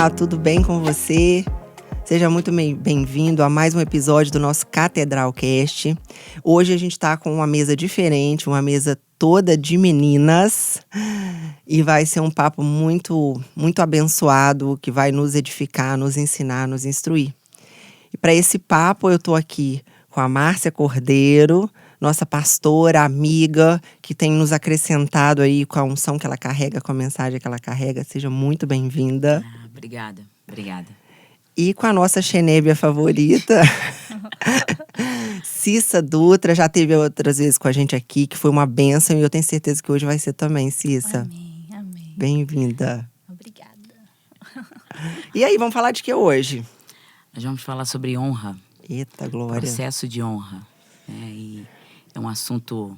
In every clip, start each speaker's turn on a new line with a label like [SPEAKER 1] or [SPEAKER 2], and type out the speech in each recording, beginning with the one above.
[SPEAKER 1] Olá, tudo bem com você? Seja muito bem-vindo a mais um episódio do nosso Catedralcast. Hoje a gente está com uma mesa diferente, uma mesa toda de meninas. E vai ser um papo muito, muito abençoado, que vai nos edificar, nos ensinar, nos instruir. E para esse papo eu estou aqui com a Márcia Cordeiro, nossa pastora, amiga, que tem nos acrescentado aí com a unção que ela carrega, com a mensagem que ela carrega. Seja muito bem-vinda.
[SPEAKER 2] Obrigada.
[SPEAKER 1] E com a nossa xenébia favorita, Cissa Dutra, já teve outras vezes com a gente aqui, que foi uma bênção. E eu tenho certeza que hoje vai ser também, Cissa.
[SPEAKER 3] Amém.
[SPEAKER 1] Bem-vinda.
[SPEAKER 3] Obrigada.
[SPEAKER 1] E aí, vamos falar de que hoje?
[SPEAKER 2] Nós vamos falar sobre honra.
[SPEAKER 1] Eita, glória.
[SPEAKER 2] Processo de honra. E é um assunto,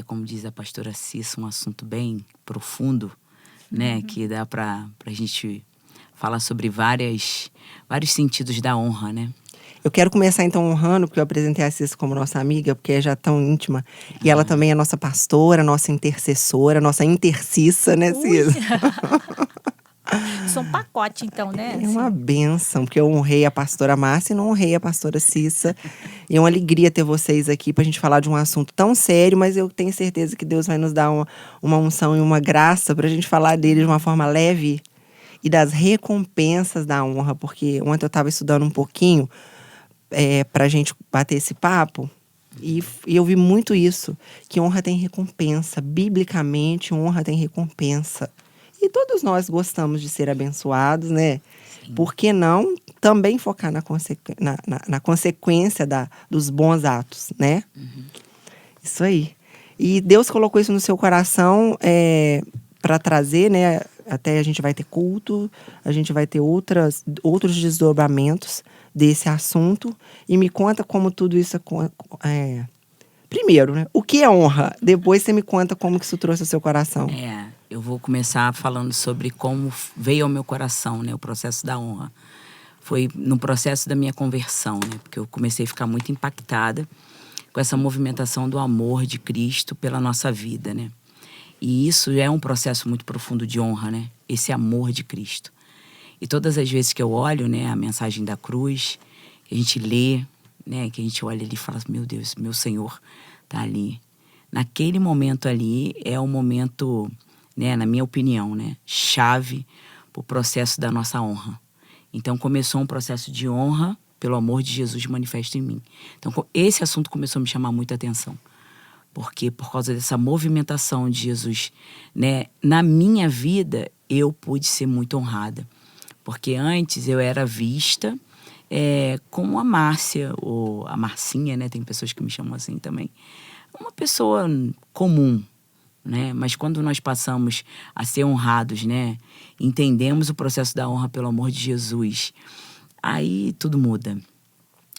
[SPEAKER 2] como diz a pastora Cissa, um assunto bem profundo, que dá para a gente falar sobre vários sentidos da honra, né?
[SPEAKER 1] Eu quero começar então honrando, porque eu apresentei a Cissa como nossa amiga, porque é já tão íntima. E ela também é nossa pastora, nossa intercessora, nossa intercissa, né, Cissa?
[SPEAKER 3] Sou um pacote, então, né?
[SPEAKER 1] É uma bênção, porque eu honrei a pastora Márcia e não honrei a pastora Cissa. E é uma alegria ter vocês aqui pra gente falar de um assunto tão sério, mas eu tenho certeza que Deus vai nos dar uma unção e uma graça pra gente falar dele de uma forma leve e das recompensas da honra. Porque ontem eu estava estudando um pouquinho pra gente bater esse papo e eu vi muito isso, que honra tem recompensa. Biblicamente, honra tem recompensa. E todos nós gostamos de ser abençoados, né?
[SPEAKER 2] Sim.
[SPEAKER 1] Por que não também focar na consequência dos bons atos, né?
[SPEAKER 2] Uhum.
[SPEAKER 1] Isso aí. E Deus colocou isso no seu coração para trazer, né? Até a gente vai ter culto, a gente vai ter outros desdobramentos desse assunto. E me conta como tudo isso primeiro, né? O que é honra? Depois você me conta como que isso trouxe ao seu coração.
[SPEAKER 2] Eu vou começar falando sobre como veio ao meu coração, né, o processo da honra. Foi no processo da minha conversão, né? Porque eu comecei a ficar muito impactada com essa movimentação do amor de Cristo pela nossa vida, né? E isso é um processo muito profundo de honra, né? Esse amor de Cristo. E todas as vezes que eu olho, né, a mensagem da cruz, que a gente lê, né, que a gente olha ali e fala, meu Deus, meu Senhor tá ali. Naquele momento ali é o momento, né, na minha opinião, né, chave para o processo da nossa honra. Então começou um processo de honra pelo amor de Jesus manifesto em mim. Então esse assunto começou a me chamar muita atenção. Porque por causa dessa movimentação de Jesus, né, na minha vida, eu pude ser muito honrada. Porque antes eu era vista como a Márcia, ou a Marcinha, né? Tem pessoas que me chamam assim também. Uma pessoa comum, né? Mas quando nós passamos a ser honrados, né? Entendemos o processo da honra pelo amor de Jesus, aí tudo muda.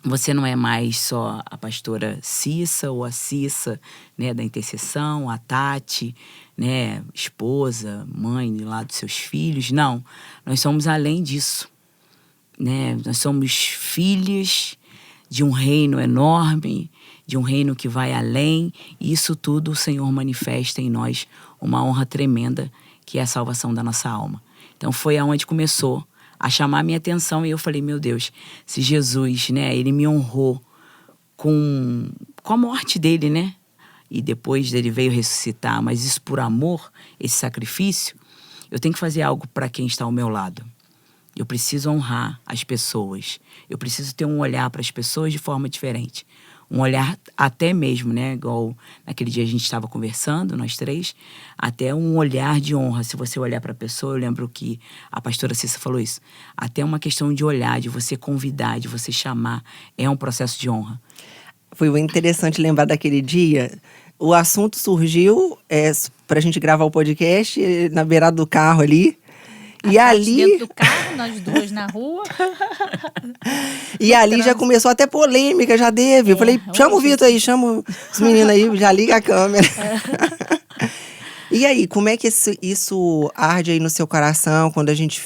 [SPEAKER 2] Você não é mais só a pastora Cissa ou a Cissa, né, da intercessão, a Tati, né, esposa, mãe lá dos seus filhos. Não, nós somos além disso, né? Nós somos filhas de um reino enorme, de um reino que vai além. E isso tudo o Senhor manifesta em nós uma honra tremenda, que é a salvação da nossa alma. Então foi aonde começou a chamar a minha atenção, e eu falei, meu Deus, se Jesus, né, ele me honrou com a morte dele, né, e depois ele veio ressuscitar, mas isso por amor, esse sacrifício, eu tenho que fazer algo para quem está ao meu lado. Eu preciso honrar as pessoas, eu preciso ter um olhar para as pessoas de forma diferente. Um olhar até mesmo, né? Igual naquele dia a gente estava conversando, nós três, até um olhar de honra. Se você olhar para a pessoa, eu lembro que a pastora Cissa falou isso, até uma questão de olhar, de você convidar, de você chamar, é um processo de honra.
[SPEAKER 1] Foi interessante lembrar daquele dia. O assunto surgiu pra gente gravar o podcast na beirada do carro ali.
[SPEAKER 3] E ali dentro do carro, nós duas na rua.
[SPEAKER 1] E ali já começou até polêmica, já teve. Eu falei, chama o Vitor aí, chama os meninos aí, já liga a câmera. E aí, como é que isso arde aí no seu coração quando a gente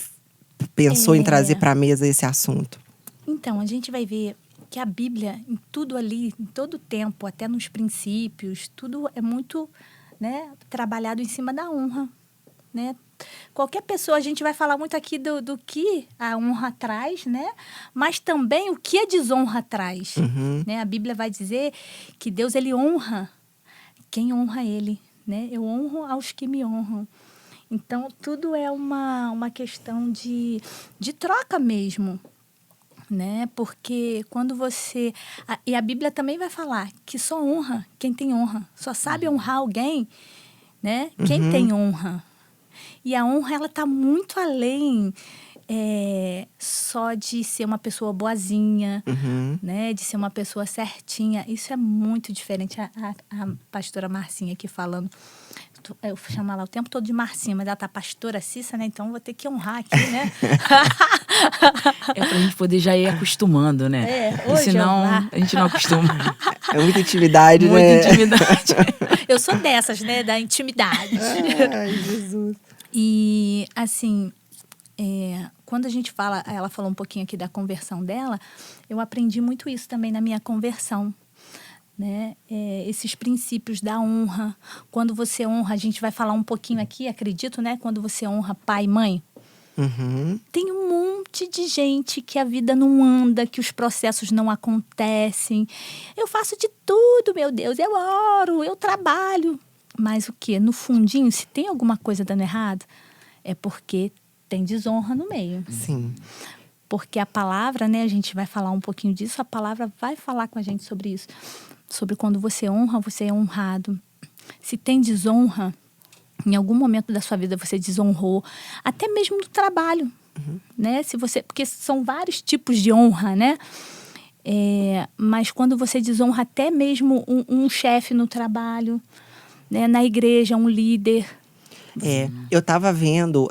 [SPEAKER 1] pensou em trazer pra mesa esse assunto?
[SPEAKER 3] Então, a gente vai ver que a Bíblia, em tudo ali, em todo o tempo, até nos princípios, tudo é muito, né, trabalhado em cima da honra, né? qualquer pessoa, a gente vai falar muito aqui do que a honra traz, né? Mas também o que a desonra traz, né? A Bíblia vai dizer que Deus, ele honra quem honra ele, né? Eu honro aos que me honram. Então, tudo é uma questão de troca mesmo, né? Porque quando você... E a Bíblia também vai falar que só honra quem tem honra. Só sabe honrar alguém, né? Quem tem honra. E a honra, ela está muito além só de ser uma pessoa boazinha, né? De ser uma pessoa certinha. Isso é muito diferente. A pastora Marcinha aqui falando... Eu chamo ela o tempo todo de Marcinha, mas ela tá pastora Cissa, né? Então vou ter que honrar aqui, né?
[SPEAKER 2] É pra gente poder já ir acostumando, né?
[SPEAKER 3] Hoje
[SPEAKER 2] senão a gente não acostuma.
[SPEAKER 1] É muita intimidade, né?
[SPEAKER 2] Muita intimidade.
[SPEAKER 3] Eu sou dessas, né? Da intimidade.
[SPEAKER 1] Ai, Jesus.
[SPEAKER 3] E, assim, quando a gente fala... Ela falou um pouquinho aqui da conversão dela. Eu aprendi muito isso também na minha conversão. Né? Esses princípios da honra. Quando você honra, a gente vai falar um pouquinho aqui, acredito, né? Quando você honra pai e mãe. Tem um monte de gente que a vida não anda, que os processos não acontecem. Eu faço de tudo, meu Deus. Eu oro, eu trabalho. Mas o quê? No fundinho, se tem alguma coisa dando errado, é porque tem desonra no meio.
[SPEAKER 1] Sim.
[SPEAKER 3] Porque a palavra, né? A gente vai falar um pouquinho disso. A palavra vai falar com a gente sobre isso. Sobre quando você honra, você é honrado. Se tem desonra, em algum momento da sua vida você desonrou, até mesmo no trabalho, né? Porque são vários tipos de honra, né? Mas quando você desonra até mesmo um chefe no trabalho, né? Na igreja, um líder.
[SPEAKER 1] Eu estava vendo,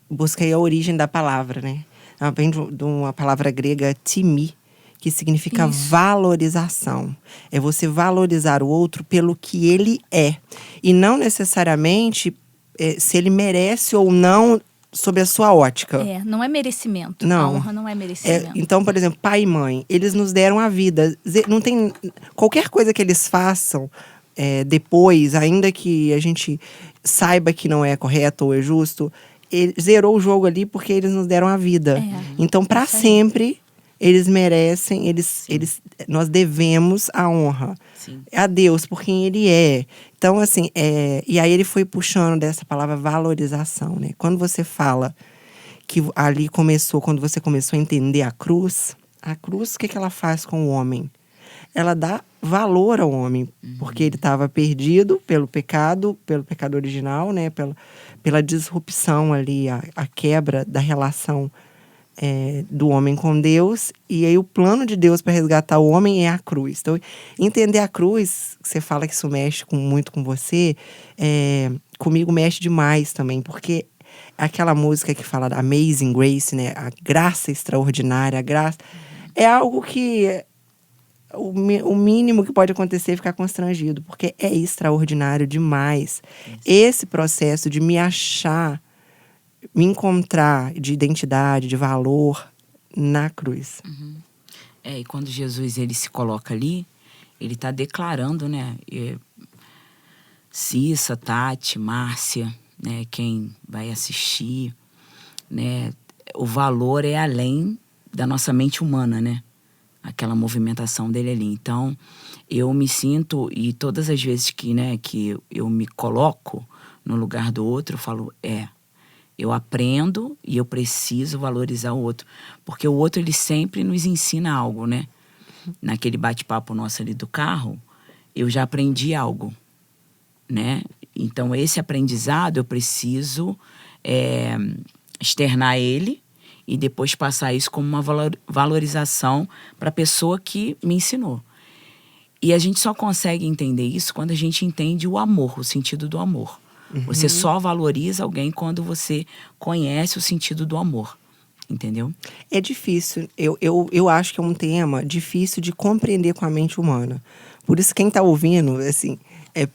[SPEAKER 1] busquei a origem da palavra, né? Ela vem de uma palavra grega, timi, que significa valorização. É você valorizar o outro pelo que ele é. E não necessariamente se ele merece ou não sob a sua ótica.
[SPEAKER 3] Não é merecimento.
[SPEAKER 1] Não.
[SPEAKER 3] A honra não é merecimento.
[SPEAKER 1] Então, por exemplo, pai e mãe, eles nos deram a vida. Não tem qualquer coisa que eles façam depois, ainda que a gente saiba que não é correto ou é justo, ele zerou o jogo ali porque eles nos deram a vida. Então, para sempre... Eles merecem, nós devemos a honra a Deus, por quem Ele é. Então, assim, e aí ele foi puxando dessa palavra valorização, né? Quando você fala que ali quando você começou a entender a cruz, o que ela faz com o homem? Ela dá valor ao homem, porque ele estava perdido pelo pecado original, né? Pela disrupção ali, a quebra da relação do homem com Deus, e aí o plano de Deus para resgatar o homem é a cruz. Então, entender a cruz, você fala que isso mexe muito com você, comigo mexe demais também, porque aquela música que fala da Amazing Grace, né, a graça extraordinária, a graça, é algo que o mínimo que pode acontecer é ficar constrangido, porque é extraordinário demais. Esse processo de me achar, me encontrar de identidade, de valor na cruz.
[SPEAKER 2] E quando Jesus ele se coloca ali, ele está declarando, né? Cissa, Tati, Márcia, né? Quem vai assistir, né? O valor é além da nossa mente humana, né? Aquela movimentação dele ali. Então, eu me sinto, e todas as vezes que eu me coloco no lugar do outro, eu falo, eu aprendo e eu preciso valorizar o outro. Porque o outro, ele sempre nos ensina algo, né? Naquele bate-papo nosso ali do carro, eu já aprendi algo, né? Então, esse aprendizado, eu preciso externar ele e depois passar isso como uma valorização para a pessoa que me ensinou. E a gente só consegue entender isso quando a gente entende o amor, o sentido do amor. Você só valoriza alguém quando você conhece o sentido do amor, entendeu?
[SPEAKER 1] É difícil. Eu acho que é um tema difícil de compreender com a mente humana. Por isso, quem está ouvindo, assim,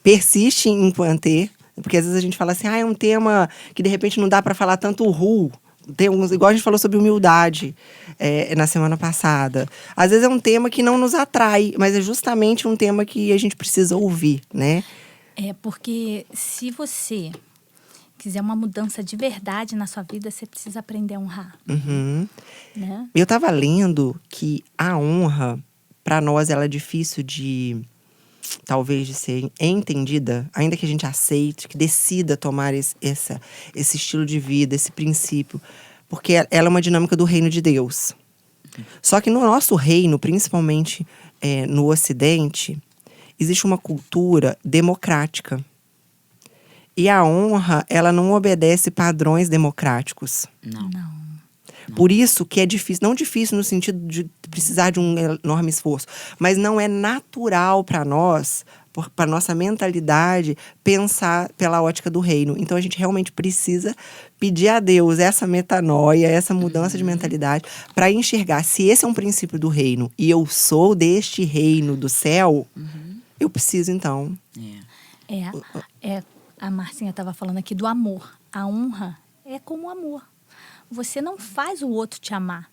[SPEAKER 1] persiste em manter. Porque às vezes a gente fala assim, é um tema que de repente não dá para falar tanto igual a gente falou sobre humildade na semana passada. Às vezes é um tema que não nos atrai, mas é justamente um tema que a gente precisa ouvir, né?
[SPEAKER 3] Porque se você quiser uma mudança de verdade na sua vida, você precisa aprender a honrar. Né?
[SPEAKER 1] Eu estava lendo que a honra, para nós, ela é difícil talvez de ser entendida, ainda que a gente aceite, que decida tomar esse estilo de vida, esse princípio, porque ela é uma dinâmica do reino de Deus. Só que no nosso reino, principalmente no Ocidente, existe uma cultura democrática. E a honra, ela não obedece padrões democráticos.
[SPEAKER 2] Não.
[SPEAKER 1] Por isso que é difícil, não difícil no sentido de precisar de um enorme esforço, mas não é natural para nós, para nossa mentalidade, pensar pela ótica do reino. Então a gente realmente precisa pedir a Deus essa metanoia, essa mudança de mentalidade, para enxergar se esse é um princípio do reino e eu sou deste reino do céu, eu preciso então.
[SPEAKER 3] A Marcinha estava falando aqui do amor. A honra é como o amor. Você não faz o outro te amar,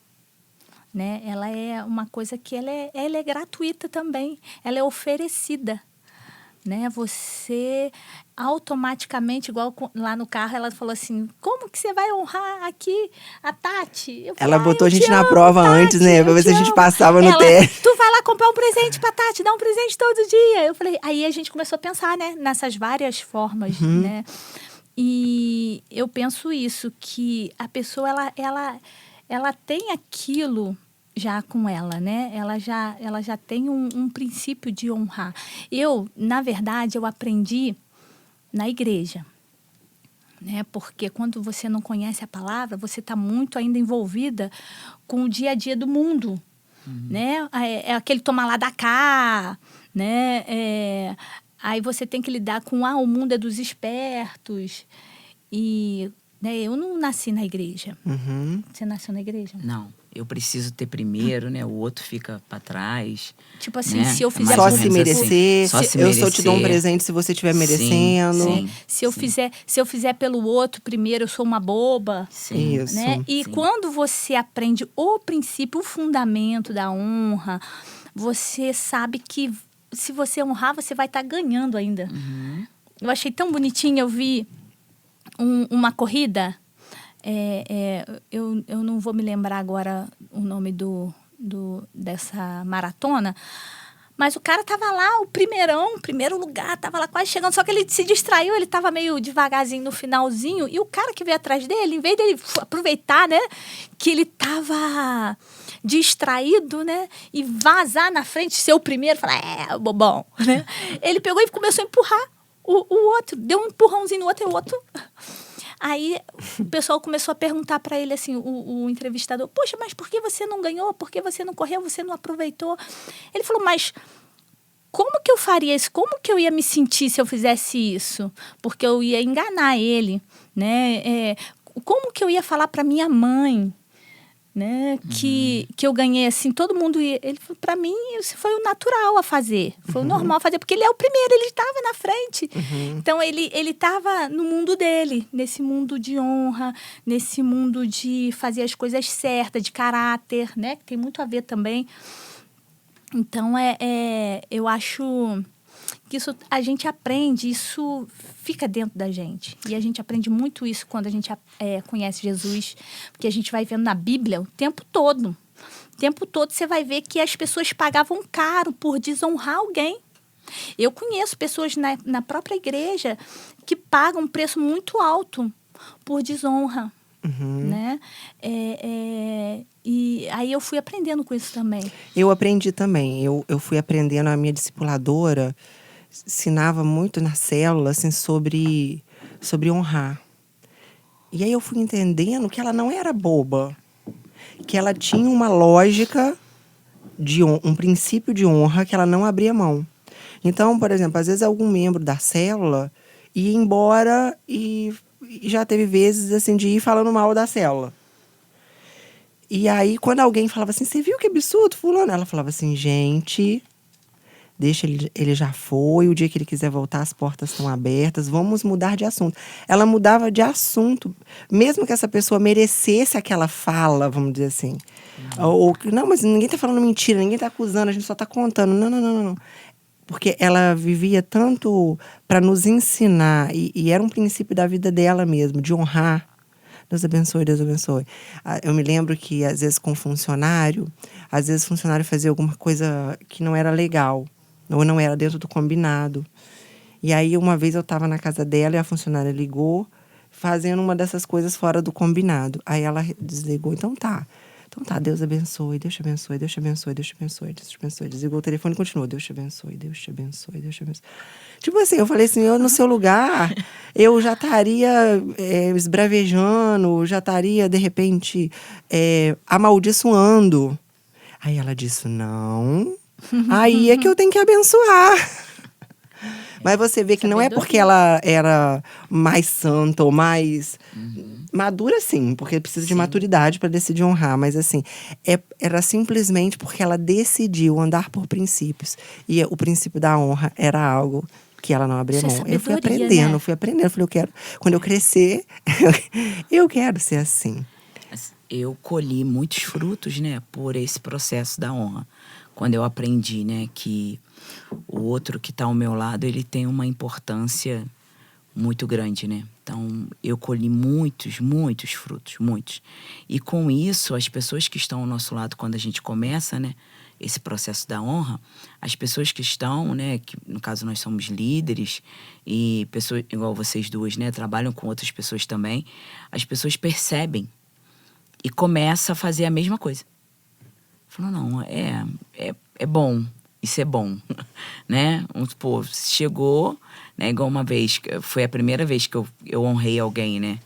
[SPEAKER 3] né? Ela é uma coisa que ela é gratuita também. Ela é oferecida, né? Você automaticamente, igual lá no carro, ela falou assim, como que você vai honrar aqui a Tati? Eu falei,
[SPEAKER 1] ela botou a gente na
[SPEAKER 3] amo,
[SPEAKER 1] prova
[SPEAKER 3] Tati,
[SPEAKER 1] antes, né? Pra ver se a gente passava no
[SPEAKER 3] ela,
[SPEAKER 1] teste.
[SPEAKER 3] Tu vai lá comprar um presente pra Tati, dá um presente todo dia. Eu falei, aí a gente começou a pensar, né? Nessas várias formas, né? E eu penso isso, que a pessoa, ela tem aquilo já com ela, né? Ela já tem um princípio de honrar. Na verdade, eu aprendi na igreja, né? Porque quando você não conhece a palavra, você está muito ainda envolvida com o dia a dia do mundo, né? É aquele tomar lá da cá, né? Aí você tem que lidar com, o mundo é dos espertos. E né, eu não nasci na igreja. Você nasceu na igreja?
[SPEAKER 2] Não. Eu preciso ter primeiro, né? O outro fica para trás.
[SPEAKER 3] Tipo assim,
[SPEAKER 2] né?
[SPEAKER 3] se eu fizer...
[SPEAKER 1] Só se merecer.
[SPEAKER 2] Só se
[SPEAKER 1] eu
[SPEAKER 2] merecer.
[SPEAKER 1] só te dou um presente se você estiver merecendo.
[SPEAKER 2] Sim,
[SPEAKER 3] se eu fizer pelo outro primeiro, eu sou uma boba.
[SPEAKER 2] Sim.
[SPEAKER 1] Isso.
[SPEAKER 3] Né? E quando você aprende o princípio, o fundamento da honra, você sabe que se você honrar, você vai estar ganhando ainda. Eu achei tão bonitinho, eu vi uma corrida, eu não vou me lembrar agora o nome dessa maratona, mas o cara tava lá, o primeiro lugar, tava lá quase chegando, só que ele se distraiu, ele tava meio devagarzinho no finalzinho, e o cara que veio atrás dele, em vez dele aproveitar, né, que ele tava distraído, né, e vazar na frente, ser o primeiro, falar, bobão, né, ele pegou e começou a empurrar o outro, deu um empurrãozinho no outro e o outro... Aí o pessoal começou a perguntar para ele, assim, o entrevistador, poxa, mas por que você não ganhou? Por que você não correu? Você não aproveitou? Ele falou, mas como que eu faria isso? Como que eu ia me sentir se eu fizesse isso? Porque eu ia enganar ele, né? Como que eu ia falar para minha mãe, né? Que eu ganhei, assim, todo mundo ia... Ele falou, para mim, isso foi o natural a fazer. Foi o normal a fazer, porque ele é o primeiro, ele estava na frente. Então, ele estava no mundo dele, nesse mundo de honra, nesse mundo de fazer as coisas certas, de caráter, né? Que tem muito a ver também. Então, eu acho que isso a gente aprende, isso fica dentro da gente. E a gente aprende muito isso quando a gente conhece Jesus, porque a gente vai vendo na Bíblia o tempo todo. O tempo todo você vai ver que as pessoas pagavam caro por desonrar alguém. Eu conheço pessoas na própria igreja que pagam um preço muito alto por desonra. Né? E aí eu fui aprendendo com isso também.
[SPEAKER 1] Eu aprendi também. Eu fui aprendendo, a minha discipuladora ensinava muito na célula, assim, sobre honrar. E aí eu fui entendendo que ela não era boba. Que ela tinha uma lógica, um princípio de honra que ela não abria mão. Então, por exemplo, às vezes algum membro da célula ia embora e já teve vezes, assim, de ir falando mal da célula. E aí, quando alguém falava assim, você viu que absurdo, fulano? Ela falava assim, gente... Deixa ele já foi, o dia que ele quiser voltar, as portas estão abertas, vamos mudar de assunto. Ela mudava de assunto, mesmo que essa pessoa merecesse aquela fala, vamos dizer assim. Ou não, mas ninguém está falando mentira, ninguém está acusando, a gente só está contando. Não. porque ela vivia tanto para nos ensinar, e era um princípio da vida dela mesmo, de honrar. Deus abençoe, Deus abençoe. Eu me lembro que, às vezes, com funcionário, às vezes o funcionário fazia alguma coisa que não era legal, ou não era dentro do combinado. E aí, uma vez eu estava na casa dela e a funcionária ligou, fazendo uma dessas coisas fora do combinado. Aí ela desligou, então tá, Deus abençoe, Deus te abençoe, Deus te abençoe, Deus te abençoe, Deus te abençoe. Desligou o telefone e continuou, Deus te abençoe, Deus te abençoe, Deus te abençoe. Tipo assim, eu falei assim, eu no seu lugar, eu já estaria esbravejando, já estaria, de repente, amaldiçoando. Aí ela disse, não, aí é que eu tenho que abençoar. Mas você vê que não é porque ela era mais santa ou mais madura, sim, porque precisa de maturidade para decidir honrar. Mas assim, era simplesmente porque ela decidiu andar por princípios. E o princípio da honra era algo que ela não abria mão. Eu fui aprendendo, né? Eu falei, quando eu crescer, eu quero ser assim.
[SPEAKER 2] Eu colhi muitos frutos, né, por esse processo da honra. Quando eu aprendi, né, que o outro que está ao meu lado, ele tem uma importância muito grande, né? Então, eu colhi muitos frutos, muitos. E com isso, as pessoas que estão ao nosso lado, quando a gente começa, né, esse processo da honra, as pessoas que estão, né, que no caso nós somos líderes, e pessoas igual vocês duas, né, trabalham com outras pessoas também, as pessoas percebem e começam a fazer a mesma coisa. Falam, não, é bom, isso é bom, né? Vamos supor, chegou, né? Igual uma vez, foi a primeira vez que eu honrei alguém, né?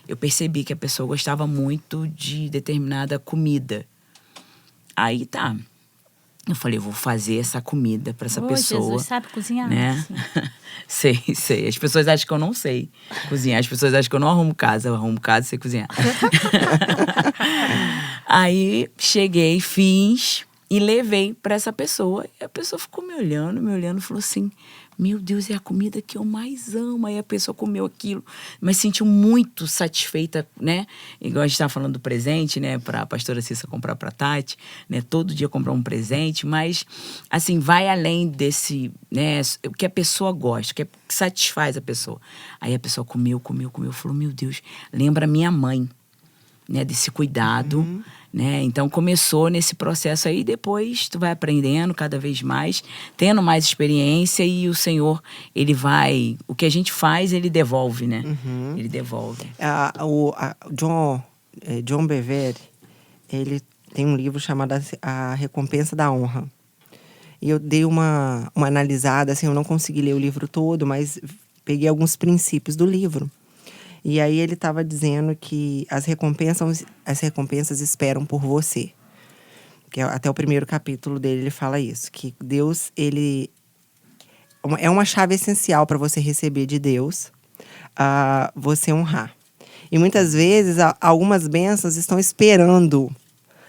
[SPEAKER 2] Eu percebi que a pessoa gostava muito de determinada comida. Aí tá, eu falei, eu vou fazer essa comida para essa pessoa.
[SPEAKER 3] Jesus, sabe cozinhar?
[SPEAKER 2] Né? Sei. As pessoas acham que eu não sei cozinhar. As pessoas acham que eu não arrumo casa. Eu arrumo casa e sei cozinhar. Aí, cheguei, fiz e levei para essa pessoa. E a pessoa ficou me olhando e falou assim, meu Deus, é a comida que eu mais amo. Aí a pessoa comeu aquilo, mas se sentiu muito satisfeita, né? Igual a gente estava falando do presente, né? Para a pastora Cissa comprar para a Tati, né? Todo dia comprar um presente, mas, assim, vai além desse, né? O que a pessoa gosta, o que satisfaz a pessoa. Aí a pessoa comeu, falou, meu Deus, lembra minha mãe, né? Desse cuidado, né? Então começou nesse processo aí, depois tu vai aprendendo cada vez mais, tendo mais experiência, e o Senhor, ele vai, o que a gente faz, ele devolve, né? Ele devolve.
[SPEAKER 1] John Bevere, ele tem um livro chamado A Recompensa da Honra. E eu dei uma analisada, assim, eu não consegui ler o livro todo, mas peguei alguns princípios do livro. E aí ele estava dizendo que as recompensas esperam por você. Que até o primeiro capítulo dele ele fala isso. Que Deus, ele é uma chave essencial para você receber de Deus, você honrar. E muitas vezes algumas bênçãos estão esperando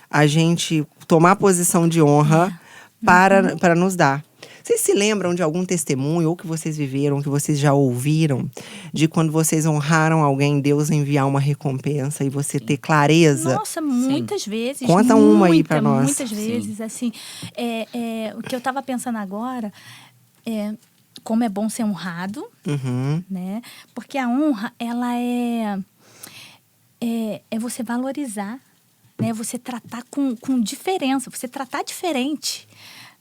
[SPEAKER 1] a gente tomar posição de honra para nos dar. Vocês se lembram de algum testemunho, ou que vocês viveram, que vocês já ouviram, de quando vocês honraram alguém, Deus enviar uma recompensa e você ter clareza?
[SPEAKER 3] Nossa, muitas vezes.
[SPEAKER 1] Conta uma aí pra nós.
[SPEAKER 3] Muitas vezes, assim. O que eu tava pensando agora como é bom ser honrado, né? Porque a honra, ela é você valorizar, né? Você tratar com diferença, você tratar diferente.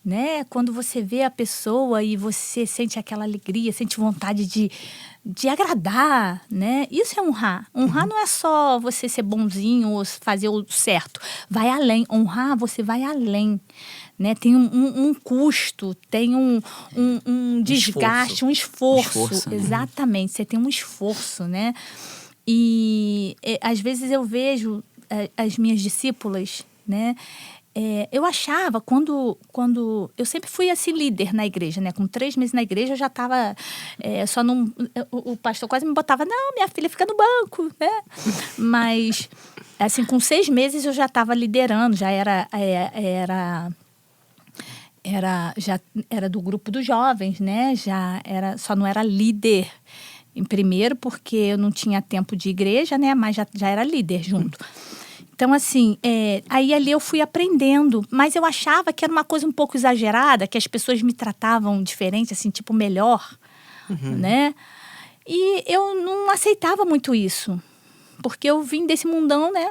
[SPEAKER 3] Né? Quando você vê a pessoa e você sente aquela alegria, sente vontade de agradar, né? Isso é honrar. Honrar não é só você ser bonzinho ou fazer o certo. Vai além. Honrar, você vai além. Né? Tem um custo, tem um desgaste, um esforço. Exatamente, você tem um esforço, né? E às vezes eu vejo as minhas discípulas, né? Eu achava, quando eu sempre fui assim líder na igreja, né? Com 3 meses na igreja eu já estava o pastor quase me botava, não, minha filha fica no banco, né? Mas assim, com 6 meses eu já estava liderando, já era do grupo dos jovens, né? Só não era líder em primeiro porque eu não tinha tempo de igreja, né? Mas já era líder junto. Então, assim, aí ali eu fui aprendendo, mas eu achava que era uma coisa um pouco exagerada, que as pessoas me tratavam diferente, assim, tipo, melhor, né? E eu não aceitava muito isso, porque eu vim desse mundão, né?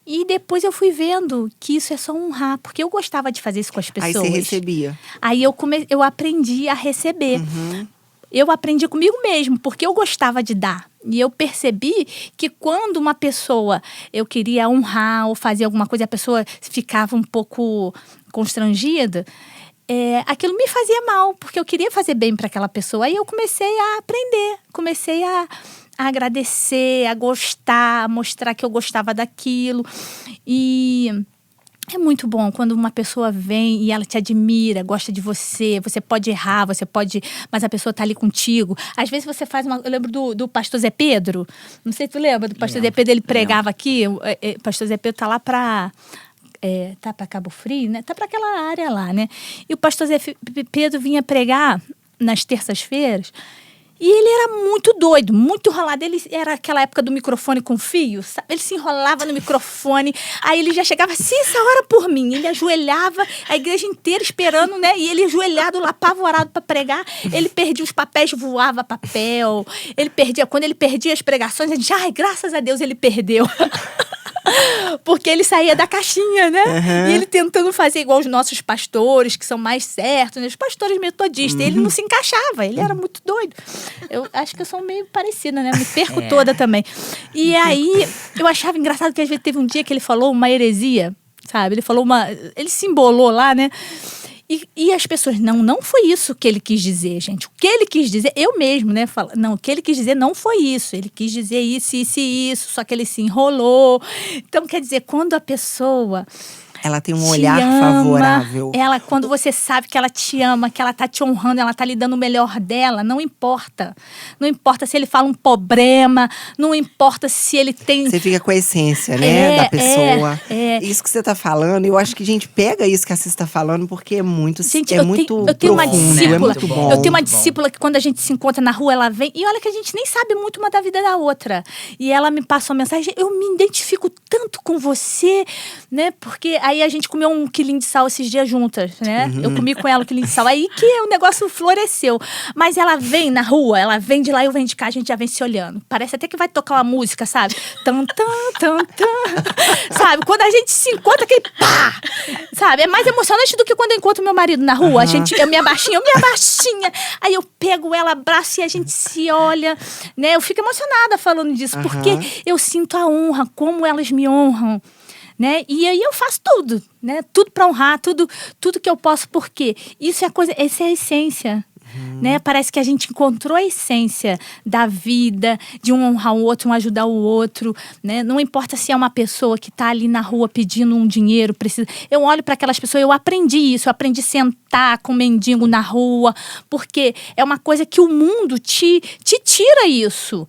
[SPEAKER 3] E depois eu fui vendo que isso é só honrar, porque eu gostava de fazer isso com as pessoas.
[SPEAKER 1] Aí você recebia.
[SPEAKER 3] Aí eu aprendi a receber. Eu aprendi comigo mesmo, porque eu gostava de dar. E eu percebi que quando uma pessoa, eu queria honrar ou fazer alguma coisa, a pessoa ficava um pouco constrangida, aquilo me fazia mal, porque eu queria fazer bem para aquela pessoa. Aí eu comecei a aprender, comecei a agradecer, a gostar, a mostrar que eu gostava daquilo. E é muito bom quando uma pessoa vem e ela te admira, gosta de você, você pode errar, mas a pessoa tá ali contigo. Às vezes você faz eu lembro do pastor Zé Pedro, não sei se tu lembra do pastor Zé Pedro, ele pregava aqui, o pastor Zé Pedro tá lá para Cabo Frio, né? Tá para aquela área lá, né? E o pastor Zé Pedro vinha pregar nas terças-feiras. E ele era muito doido, muito enrolado. Ele era aquela época do microfone com fio, sabe? Ele se enrolava no microfone. Aí ele já chegava assim, essa hora por mim. Ele ajoelhava, a igreja inteira esperando, né? E ele ajoelhado lá, apavorado para pregar. Ele perdia os papéis, voava papel. Quando ele perdia as pregações, ele dizia, ai, graças a Deus ele perdeu. Porque ele saía da caixinha, né? E ele tentando fazer igual os nossos pastores, que são mais certos, né? Os pastores metodistas. Ele não se encaixava, ele era muito doido. Eu acho que eu sou meio parecida, né? Me perco toda também. E aí, eu achava engraçado que às vezes teve um dia que ele falou uma heresia, sabe? Ele se embolou lá, né? E as pessoas, não foi isso que ele quis dizer, gente. O que ele quis dizer, eu mesmo, né? O que ele quis dizer não foi isso. Ele quis dizer isso, isso e isso, só que ele se enrolou. Então, quer dizer, quando a pessoa
[SPEAKER 1] ela tem um olhar favorável.
[SPEAKER 3] Quando você sabe que ela te ama, que ela tá te honrando, ela tá lhe dando o melhor dela, não importa. Não importa se ele fala um problema, não importa se ele tem...
[SPEAKER 1] Você fica com a essência, né, da pessoa. Isso que você tá falando, eu acho que a gente pega isso que a Cis tá falando, porque é muito
[SPEAKER 3] gente,
[SPEAKER 1] muito
[SPEAKER 3] eu tenho uma
[SPEAKER 1] profundo,
[SPEAKER 3] discípula,
[SPEAKER 1] é muito bom.
[SPEAKER 3] Eu tenho uma discípula que quando a gente se encontra na rua, ela vem, e olha que a gente nem sabe muito uma da vida da outra. E ela me passa uma mensagem, eu me identifico tanto com você, né, porque aí a gente comeu um quilinho de sal esses dias juntas, né? Eu comi com ela um quilinho de sal. Aí que o negócio floresceu. Mas ela vem na rua, ela vem de lá e eu venho de cá, a gente já vem se olhando. Parece até que vai tocar uma música, sabe? Tan, tan, tan, tan. Sabe? Quando a gente se encontra, aquele pá! Sabe? É mais emocionante do que quando eu encontro meu marido na rua. Eu me abaixinha. Aí eu pego ela, abraço e a gente se olha, né? Eu fico emocionada falando disso, porque eu sinto a honra, como elas me honram. Né? E aí eu faço tudo, né? Tudo para honrar, tudo que eu posso, porque essa é a essência, né? Parece que a gente encontrou a essência da vida, de um honrar o outro, um ajudar o outro, né? Não importa se é uma pessoa que está ali na rua pedindo um dinheiro, precisa. Eu olho para aquelas pessoas, eu aprendi isso, eu aprendi a sentar com um mendigo na rua, porque é uma coisa que o mundo te tira isso.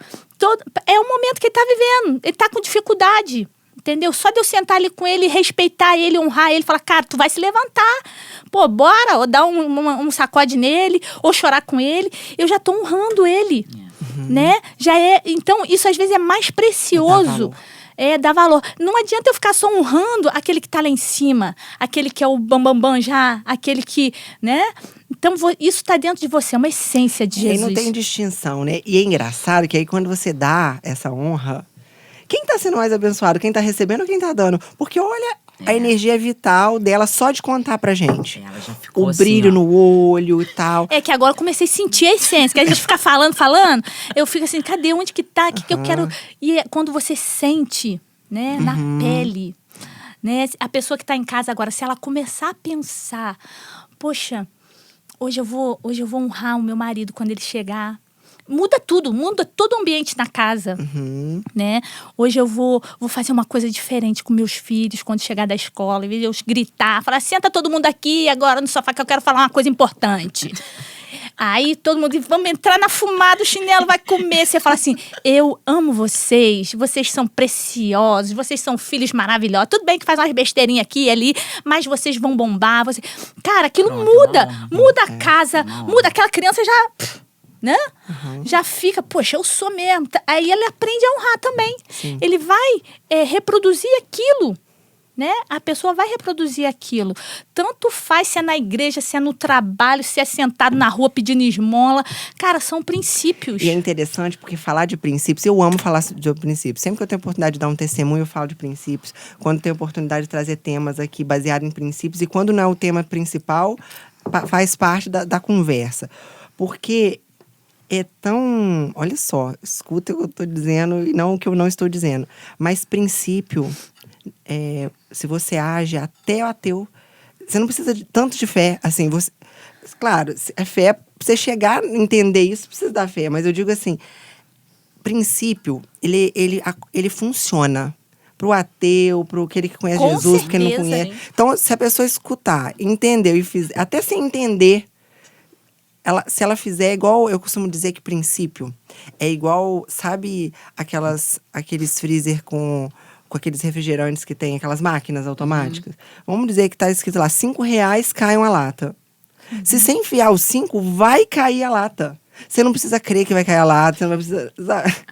[SPEAKER 3] É o momento que ele está vivendo, ele está com dificuldade. Entendeu? Só de eu sentar ali com ele, respeitar ele, honrar ele, falar, cara, tu vai se levantar. Pô, bora, ou dar um sacode nele, ou chorar com ele. Eu já tô honrando ele, né? Então, isso às vezes é mais precioso. Dá valor. Não adianta eu ficar só honrando aquele que tá lá em cima, aquele que é o bambambam já, aquele que, né? Então, isso tá dentro de você, é uma essência de Jesus.
[SPEAKER 1] E não tem distinção, né? E é engraçado que aí quando você dá essa honra, quem tá sendo mais abençoado? Quem tá recebendo ou quem tá dando? Porque olha a energia vital dela só de contar pra gente.
[SPEAKER 2] Ela já ficou
[SPEAKER 1] o brilho no olho e tal.
[SPEAKER 3] É que agora eu comecei a sentir a essência. Que a gente fica falando. Eu fico assim, cadê? Onde que tá? O que eu quero? E quando você sente, né, na pele, né? A pessoa que tá em casa agora, se ela começar a pensar, poxa, hoje eu vou honrar o meu marido quando ele chegar. Muda tudo, muda todo o ambiente na casa, né? Hoje eu vou fazer uma coisa diferente com meus filhos quando chegar da escola, em vez de eu gritar, falar, senta todo mundo aqui agora no sofá que eu quero falar uma coisa importante. Aí todo mundo, vamos entrar na fumada, o chinelo vai comer. Você fala assim, eu amo vocês são preciosos, vocês são filhos maravilhosos. Tudo bem que faz umas besteirinhas aqui e ali, mas vocês vão bombar. Cara, aquilo muda a casa, muda. Aquela criança já... né? Já fica, poxa, eu sou mesmo. Aí ele aprende a honrar também.
[SPEAKER 1] Sim.
[SPEAKER 3] Ele vai reproduzir aquilo, né? A pessoa vai reproduzir aquilo. Tanto faz se é na igreja, se é no trabalho, se é sentado na rua pedindo esmola. Cara, são princípios.
[SPEAKER 1] E é interessante porque falar de princípios, eu amo falar de princípios. Sempre que eu tenho oportunidade de dar um testemunho, eu falo de princípios. Quando tenho oportunidade de trazer temas aqui baseados em princípios. E quando não é o tema principal, faz parte da conversa. Porque é tão... Olha só, escuta o que eu estou dizendo e não o que eu não estou dizendo. Mas princípio... se você age até o ateu, você não precisa tanto de fé, assim, claro, a fé, pra você chegar a entender isso, precisa da fé, mas eu digo assim, princípio, ele funciona pro ateu, pro aquele que conhece
[SPEAKER 3] Com
[SPEAKER 1] Jesus, porque não
[SPEAKER 3] certeza,
[SPEAKER 1] conhece.
[SPEAKER 3] hein?
[SPEAKER 1] Então, se a pessoa escutar, entendeu e fizer, até sem entender, se ela fizer igual, eu costumo dizer que princípio é igual, sabe, aqueles freezer com aqueles refrigerantes que tem aquelas máquinas automáticas. Vamos dizer que tá escrito lá, R$5 cai uma lata. Se você enfiar os 5, vai cair a lata. Você não precisa crer que vai cair a lata, você não vai precisar...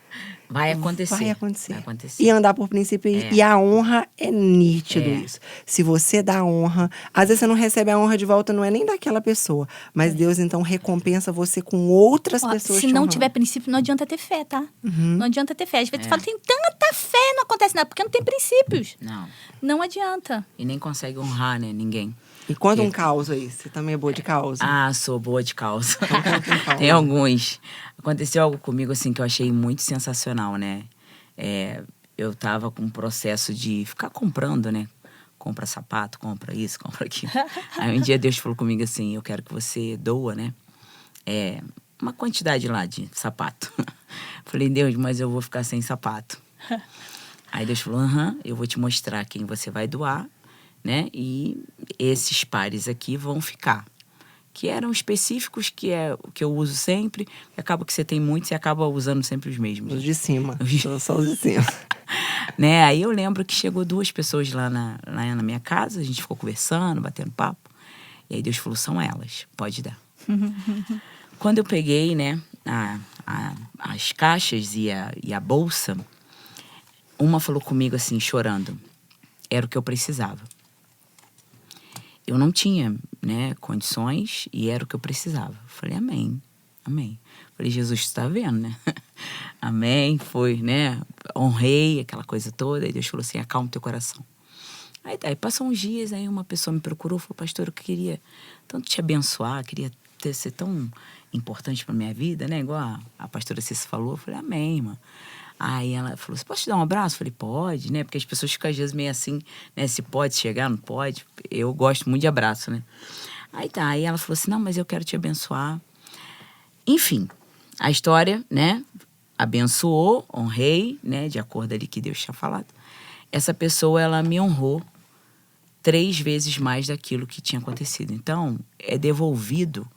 [SPEAKER 2] Vai acontecer.
[SPEAKER 1] Vai acontecer.
[SPEAKER 2] Vai acontecer.
[SPEAKER 1] E andar por princípio. E a honra é nítido isso. Se você dá honra, às vezes você não recebe a honra de volta, não é nem daquela pessoa. Mas Deus, então, recompensa você com outras pessoas
[SPEAKER 3] se
[SPEAKER 1] te
[SPEAKER 3] não
[SPEAKER 1] honrando.
[SPEAKER 3] tiver princípio, não adianta ter fé, tá? Não adianta ter fé. Às vezes tu fala, tem tanta fé, não acontece nada, porque não tem princípios.
[SPEAKER 2] Não.
[SPEAKER 3] Não adianta.
[SPEAKER 2] E nem consegue honrar, né? Ninguém.
[SPEAKER 1] E conta um caos aí. Você também é boa de causa.
[SPEAKER 2] Ah, sou boa de causa.
[SPEAKER 1] Então conta um caos.
[SPEAKER 2] Tem alguns. Aconteceu algo comigo, assim, que eu achei muito sensacional, né? Eu tava com um processo de ficar comprando, né? Compra sapato, compra isso, compra aquilo. Aí um dia Deus falou comigo assim, eu quero que você doa, né? Uma quantidade lá de sapato. Falei, Deus, mas eu vou ficar sem sapato. Aí Deus falou, eu vou te mostrar quem você vai doar, né? E esses pares aqui vão ficar. Que eram específicos, que é o que eu uso sempre. Acaba que você tem muitos e acaba usando sempre os mesmos.
[SPEAKER 1] Os de cima. Só os de cima.
[SPEAKER 2] Né? Aí eu lembro que chegou 2 pessoas lá na minha casa, a gente ficou conversando, batendo papo. E aí Deus falou, são elas, pode dar. Quando eu peguei, né, as caixas e a bolsa, uma falou comigo assim, chorando. Era o que eu precisava. Eu não tinha, né, condições e era o que eu precisava. Falei, amém, amém. Falei, Jesus, tu tá vendo, né? Amém, foi, né? Honrei aquela coisa toda. E Deus falou assim, acalma o teu coração. Aí passou uns dias, aí uma pessoa me procurou, falou, pastor, eu queria tanto te abençoar, queria ser tão importante pra minha vida, né? Igual a pastora Cissa falou. Eu falei, amém, irmã. Aí ela falou, você pode te dar um abraço? Eu falei, pode, né? Porque as pessoas ficam às vezes meio assim, né? Se pode chegar, não pode. Eu gosto muito de abraço, né? Aí ela falou assim, não, mas eu quero te abençoar. Enfim, a história, né? Abençoou, honrei, né? De acordo ali que Deus tinha falado. Essa pessoa, ela me honrou 3 vezes mais daquilo que tinha acontecido. Então, é devolvido,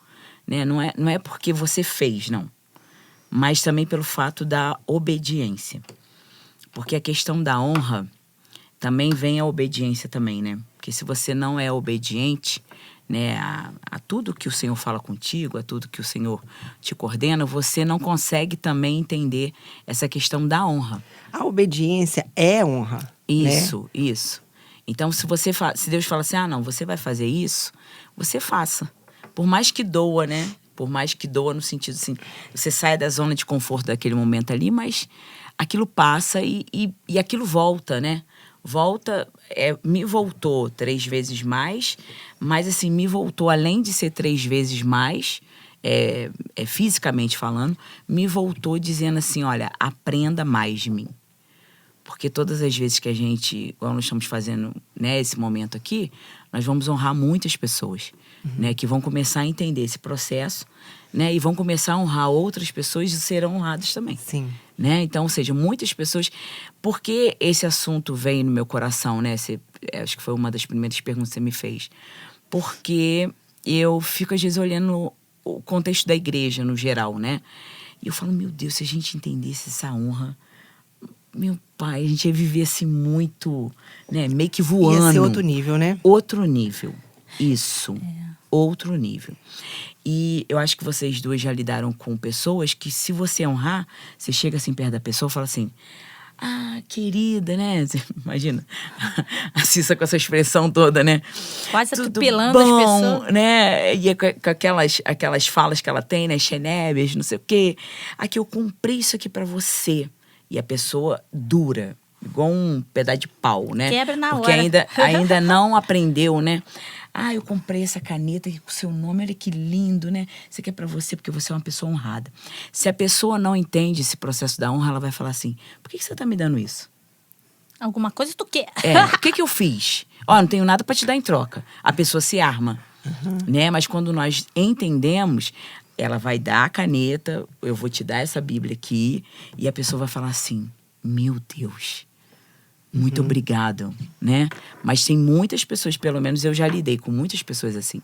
[SPEAKER 2] né? Não é porque você fez, não. Mas também pelo fato da obediência. Porque a questão da honra também vem a obediência também, né? Porque se você não é obediente, né, a tudo que o Senhor fala contigo, a tudo que o Senhor te coordena, você não consegue também entender essa questão da honra.
[SPEAKER 1] A obediência é honra.
[SPEAKER 2] Isso,
[SPEAKER 1] né?
[SPEAKER 2] Isso. Então, se Deus fala assim, não, você vai fazer isso, você faça. Por mais que doa, né? Por mais que doa no sentido assim, você sai da zona de conforto daquele momento ali, mas aquilo passa e aquilo volta, né? Me voltou 3 vezes mais, mas assim, me voltou além de ser 3 vezes mais, fisicamente falando, me voltou dizendo assim, olha, aprenda mais de mim. Porque todas as vezes que a gente, igual nós estamos fazendo, né, esse momento aqui, nós vamos honrar muitas pessoas, né, que vão começar a entender esse processo, né, e vão começar a honrar outras pessoas e serão honradas também.
[SPEAKER 1] Sim.
[SPEAKER 2] Né? Então, ou seja, muitas pessoas... Por que esse assunto veio no meu coração, né? Acho que foi uma das primeiras perguntas que você me fez. Porque eu fico, às vezes, olhando o contexto da igreja, no geral, né? E eu falo, meu Deus, se a gente entendesse essa honra... Meu pai, a gente ia viver assim muito, né? Meio que voando.
[SPEAKER 1] Ia ser outro nível, né?
[SPEAKER 2] Outro nível. Isso. outro nível. E eu acho que vocês duas já lidaram com pessoas que, se você honrar, você chega assim perto da pessoa e fala assim: ah, querida, né? Você imagina a Cissa com essa expressão toda, né?
[SPEAKER 3] Quase
[SPEAKER 2] Tudo
[SPEAKER 3] atropelando as
[SPEAKER 2] bom,
[SPEAKER 3] pessoas.
[SPEAKER 2] né? E com aquelas falas que ela tem, né? Xenébias, não sei o quê. Aqui, eu comprei isso aqui pra você. E a pessoa dura, igual um pedaço de pau, né?
[SPEAKER 3] Quebra na
[SPEAKER 2] Porque
[SPEAKER 3] hora.
[SPEAKER 2] ainda não aprendeu, né? Ah, eu comprei essa caneta aqui com o seu nome, olha que lindo, né? Isso aqui é pra você, porque você é uma pessoa honrada. Se a pessoa não entende esse processo da honra, ela vai falar assim: por que você tá me dando isso?
[SPEAKER 3] Alguma coisa tu quer.
[SPEAKER 2] O que eu fiz? Ó, não tenho nada pra te dar em troca. A pessoa se arma, né? Mas quando nós entendemos, ela vai dar a caneta, eu vou te dar essa Bíblia aqui, e a pessoa vai falar assim: meu Deus, muito obrigado, né? Mas tem muitas pessoas, pelo menos eu já lidei com muitas pessoas assim,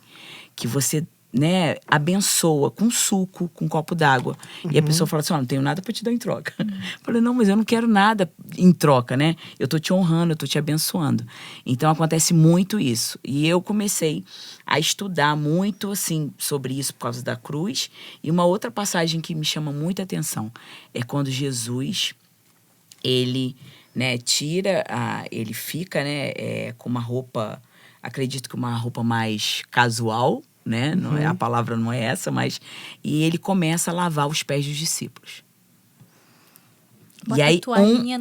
[SPEAKER 2] que você, né, abençoa com suco, com um copo d'água. E a pessoa fala assim: ó, não tenho nada pra te dar em troca. Eu falei: não, mas eu não quero nada em troca, né? Eu tô te honrando, eu tô te abençoando. Então acontece muito isso. E eu comecei a estudar muito, assim, sobre isso por causa da cruz. E uma outra passagem que me chama muita atenção é quando Jesus, ele, né, ele fica, né, com uma roupa, acredito que uma roupa mais casual, né, não é, a palavra não é essa, mas, e ele começa a lavar os pés dos discípulos.
[SPEAKER 3] Bota
[SPEAKER 2] E aí
[SPEAKER 3] a toalhinha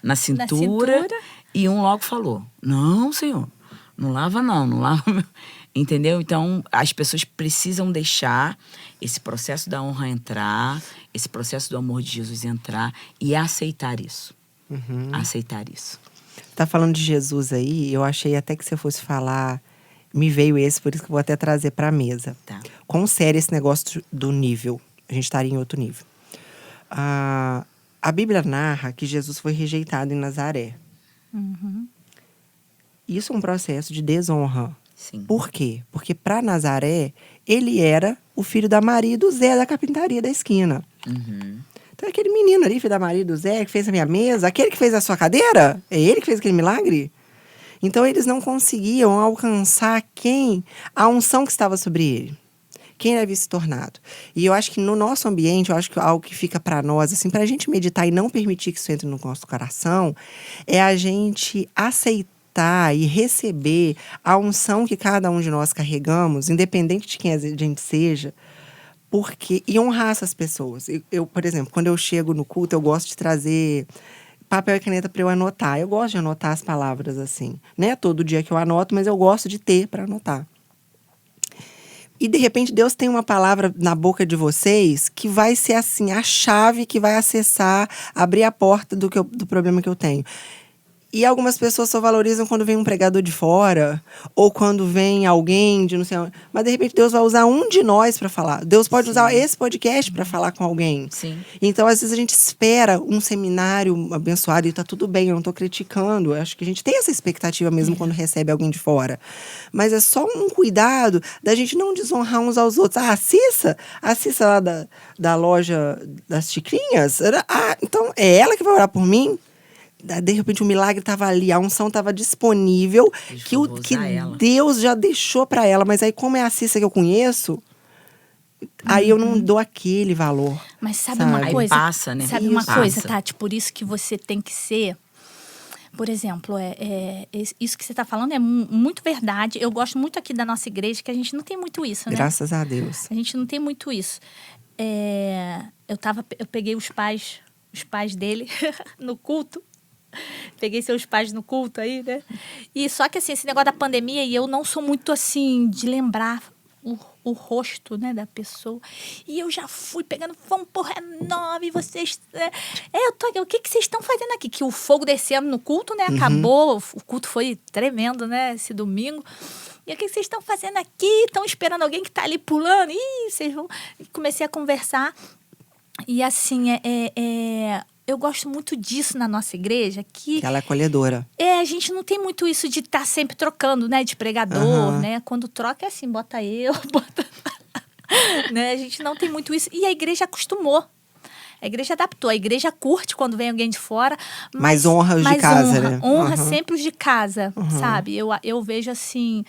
[SPEAKER 2] na cintura, e um logo falou: não, Senhor, não lava não lava. Entendeu? Então, as pessoas precisam deixar esse processo da honra entrar, esse processo do amor de Jesus entrar e aceitar isso. Aceitar isso.
[SPEAKER 1] Tá falando de Jesus aí, eu achei até que você fosse falar, me veio esse, por isso que eu vou até trazer pra mesa.
[SPEAKER 2] Tá.
[SPEAKER 1] Quão sério esse negócio do nível? A gente estaria em outro nível. A Bíblia narra que Jesus foi rejeitado em Nazaré. Isso é um processo de desonra.
[SPEAKER 2] Sim.
[SPEAKER 1] Por quê? Porque para Nazaré, ele era o filho da Maria e do Zé, da carpintaria da esquina. Então, aquele menino ali, filho da Maria e do Zé, que fez a minha mesa, aquele que fez a sua cadeira, é ele que fez aquele milagre? Então, eles não conseguiam alcançar a unção que estava sobre ele. Quem ele havia se tornado. E eu acho que no nosso ambiente, eu acho que algo que fica para nós, assim, para a gente meditar e não permitir que isso entre no nosso coração, é a gente aceitar e receber a unção que cada um de nós carregamos, independente de quem a gente seja, e honrar essas pessoas. Eu, por exemplo, quando eu chego no culto, eu gosto de trazer papel e caneta para eu anotar. Eu gosto de anotar as palavras assim. Não é todo dia que eu anoto, mas eu gosto de ter para anotar. E, de repente, Deus tem uma palavra na boca de vocês que vai ser, assim, a chave que vai acessar, abrir a porta do problema que eu tenho. E algumas pessoas só valorizam quando vem um pregador de fora, ou quando vem alguém de não sei onde. Mas, de repente, Deus vai usar um de nós para falar. Deus pode usar esse podcast para falar com alguém.
[SPEAKER 2] Sim.
[SPEAKER 1] Então, às vezes, a gente espera um seminário abençoado e tá tudo bem, eu não tô criticando. Eu acho que a gente tem essa expectativa mesmo quando recebe alguém de fora. Mas é só um cuidado da gente não desonrar uns aos outros. Ah, a Cissa lá da loja das xicrinhas, então é ela que vai orar por mim? De repente o milagre estava ali, a unção estava disponível, que Deus já deixou para ela. Mas aí, como é a Cissa que eu conheço, aí eu não dou aquele valor.
[SPEAKER 3] Mas sabe uma coisa?
[SPEAKER 2] Aí passa, né?
[SPEAKER 3] Sabe uma coisa, Tati? Por isso que você tem que ser... Por exemplo, isso que você está falando é muito verdade. Eu gosto muito aqui da nossa igreja, que a gente não tem muito isso, né?
[SPEAKER 1] Graças a Deus.
[SPEAKER 3] A gente não tem muito isso. Eu peguei os pais dele no culto. Peguei seus pais no culto aí, né? E só que, assim, esse negócio da pandemia, e eu não sou muito, assim, de lembrar o rosto, né, da pessoa. E eu já fui pegando, vamos por renove, vocês... eu tô aqui, o que vocês estão fazendo aqui? Que o fogo descendo no culto, né? Acabou, o culto foi tremendo, né? Esse domingo. E o que vocês estão fazendo aqui? Estão esperando alguém que tá ali pulando? Ih, vocês vão... Comecei a conversar. E, assim, eu gosto muito disso na nossa igreja. Que
[SPEAKER 1] ela é acolhedora.
[SPEAKER 3] A gente não tem muito isso de estar sempre trocando, né? De pregador, né? Quando troca é assim, bota eu, bota... né? A gente não tem muito isso. E a igreja acostumou. A igreja adaptou. A igreja curte quando vem alguém de fora.
[SPEAKER 1] Mas honra os de casa, né?
[SPEAKER 3] Honra sempre os de casa, sabe? Eu vejo assim...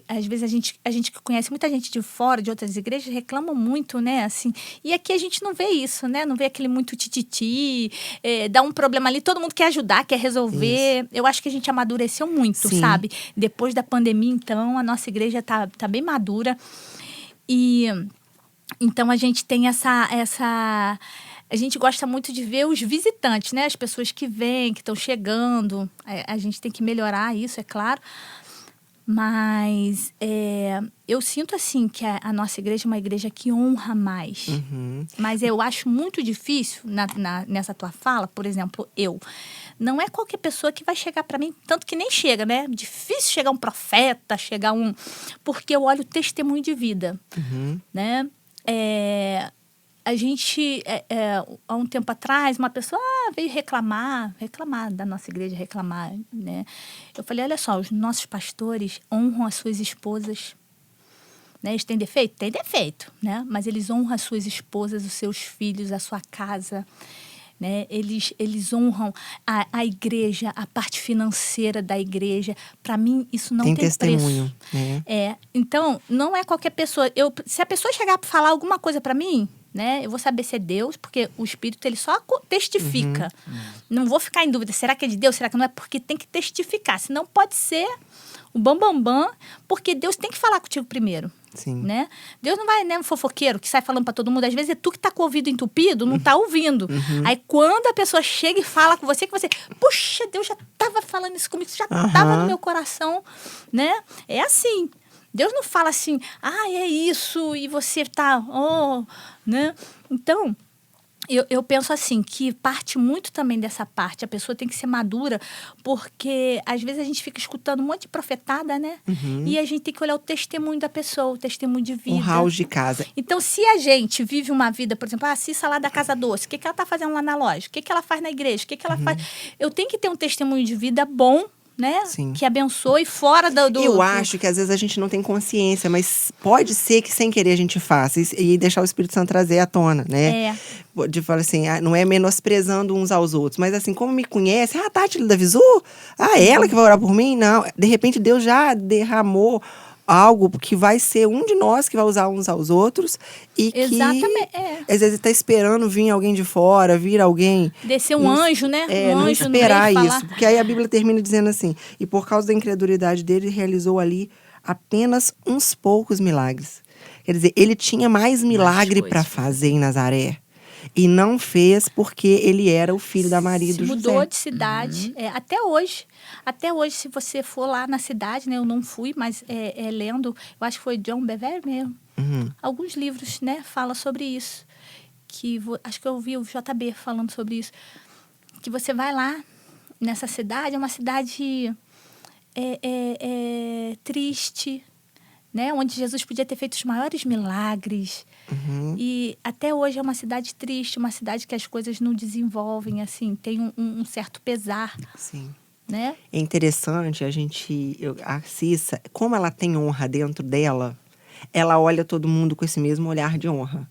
[SPEAKER 3] às vezes a gente que conhece muita gente de fora, de outras igrejas, reclama muito, né? Assim, e aqui a gente não vê isso, né? Não vê aquele muito tititi, dá um problema ali, todo mundo quer ajudar, quer resolver. Isso. Eu acho que a gente amadureceu muito, sim, sabe? Depois da pandemia, então, a nossa igreja tá bem madura. E então a gente tem essa a gente gosta muito de ver os visitantes, né? As pessoas que vêm, que estão chegando. A gente tem que melhorar isso, é claro. Mas eu sinto, assim, que a nossa igreja é uma igreja que honra mais. Mas eu acho muito difícil, nessa tua fala, por exemplo, não é qualquer pessoa que vai chegar para mim, tanto que nem chega, né? Difícil chegar um profeta, porque eu olho o testemunho de vida, né? A gente, há um tempo atrás, uma pessoa veio reclamar da nossa igreja, né? Eu falei, olha só, os nossos pastores honram as suas esposas, né? Eles têm defeito? Tem defeito, né? Mas eles honram as suas esposas, os seus filhos, a sua casa, né? Eles honram a igreja, a parte financeira da igreja. Para mim, isso não tem
[SPEAKER 1] testemunho,
[SPEAKER 3] preço. Então, não é qualquer pessoa. Se a pessoa chegar para falar alguma coisa para mim, né, eu vou saber se é Deus, porque o Espírito ele só testifica. Não vou ficar em dúvida, será que é de Deus, será que não é? Porque tem que testificar, senão pode ser o bambambam, porque Deus tem que falar contigo primeiro.
[SPEAKER 1] Sim.
[SPEAKER 3] Né? Deus não vai, né, um fofoqueiro que sai falando para todo mundo. Às vezes é tu que tá com o ouvido entupido, não tá ouvindo. Aí quando a pessoa chega e fala com você, que você, puxa, Deus já tava falando isso comigo, isso já tava no meu coração, né? É assim. Deus não fala assim, é isso, e você tá, né? Então, eu penso assim, que parte muito também dessa parte. A pessoa tem que ser madura, porque às vezes a gente fica escutando um monte de profetada, né? E a gente tem que olhar o testemunho da pessoa, o testemunho de vida.
[SPEAKER 1] Um house de casa.
[SPEAKER 3] Então, se a gente vive uma vida, por exemplo, a Cissa lá da Casa Doce, o que ela tá fazendo lá na loja? O que ela faz na igreja? O que ela faz? Eu tenho que ter um testemunho de vida bom, né?
[SPEAKER 1] Sim.
[SPEAKER 3] Que abençoe fora do...
[SPEAKER 1] Eu acho que às vezes a gente não tem consciência, mas pode ser que sem querer a gente faça e deixar o Espírito Santo trazer à tona, né? De falar assim, não é menosprezando uns aos outros, mas assim, como me conhece, a Tati da Visu? Ela que vai orar por mim? Não, de repente Deus já derramou algo que vai ser um de nós que vai usar uns aos outros e
[SPEAKER 3] exatamente,
[SPEAKER 1] que às vezes está esperando vir alguém de fora, vir alguém...
[SPEAKER 3] Descer um anjo, né? Um
[SPEAKER 1] não
[SPEAKER 3] anjo
[SPEAKER 1] esperar
[SPEAKER 3] no meio
[SPEAKER 1] isso. Porque aí a Bíblia termina dizendo assim, e por causa da incredulidade dele, realizou ali apenas uns poucos milagres. Quer dizer, ele tinha mais milagre para fazer em Nazaré. E não fez porque ele era o filho da Maria e do José.
[SPEAKER 3] Mudou de cidade. Até hoje, se você for lá na cidade, né? Eu não fui, mas lendo, eu acho que foi John Bevere mesmo. Alguns livros, né? Fala sobre isso. Acho que eu ouvi o JB falando sobre isso. Que você vai lá nessa cidade, é uma cidade triste, né? Onde Jesus podia ter feito os maiores milagres. E até hoje é uma cidade triste, uma cidade que as coisas não desenvolvem, assim, tem um certo pesar.
[SPEAKER 1] Sim.
[SPEAKER 3] Né?
[SPEAKER 1] É interessante a Cissa, como ela tem honra dentro dela, ela olha todo mundo com esse mesmo olhar de honra.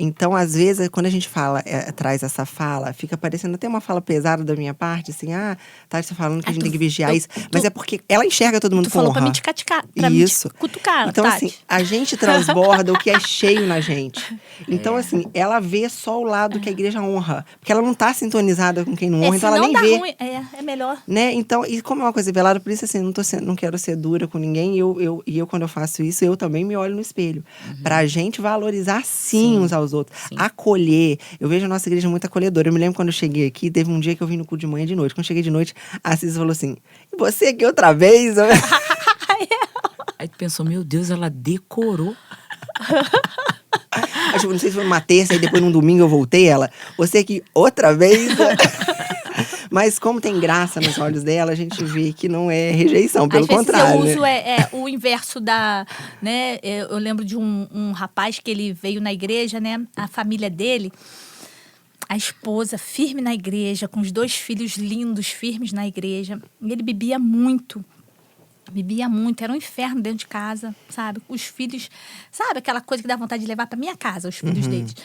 [SPEAKER 1] Então, às vezes, quando a gente traz essa fala, fica parecendo até uma fala pesada da minha parte, assim, tá você falando que a gente tem que vigiar isso. Mas é porque ela enxerga todo mundo com honra.
[SPEAKER 3] Tu falou pra me ticar, pra
[SPEAKER 1] isso.
[SPEAKER 3] me cutucar,
[SPEAKER 1] então,
[SPEAKER 3] Tati.
[SPEAKER 1] assim, a gente transborda o que é cheio na gente. Então, assim, ela vê só o lado que a igreja honra. Porque ela não tá sintonizada com quem não honra, então ela nem vê.
[SPEAKER 3] Ruim, é melhor.
[SPEAKER 1] Né? Então, e como é uma coisa velada, por isso, assim, não quero ser dura com ninguém. E eu, quando eu faço isso, eu também me olho no espelho. Pra gente valorizar, sim, uns aos outros. Sim. Acolher. Eu vejo a nossa igreja muito acolhedora. Eu me lembro quando eu cheguei aqui, teve um dia que eu vim no culto de manhã e de noite. Quando eu cheguei de noite, a Cisa falou assim, e você aqui outra vez?
[SPEAKER 2] Aí tu pensou, meu Deus, ela decorou.
[SPEAKER 1] Acho que não sei se foi numa terça e depois num domingo eu voltei, você aqui outra vez? Mas como tem graça nos olhos dela, a gente vê que não é rejeição, pelo contrário.
[SPEAKER 3] Às vezes eu uso o inverso da... Né? Eu lembro de um rapaz que ele veio na igreja, né? A família dele, a esposa firme na igreja, com os 2 filhos lindos, firmes na igreja. E ele bebia muito. Bebia muito, era um inferno dentro de casa, sabe? Os filhos, sabe aquela coisa que dá vontade de levar para minha casa, os filhos deles.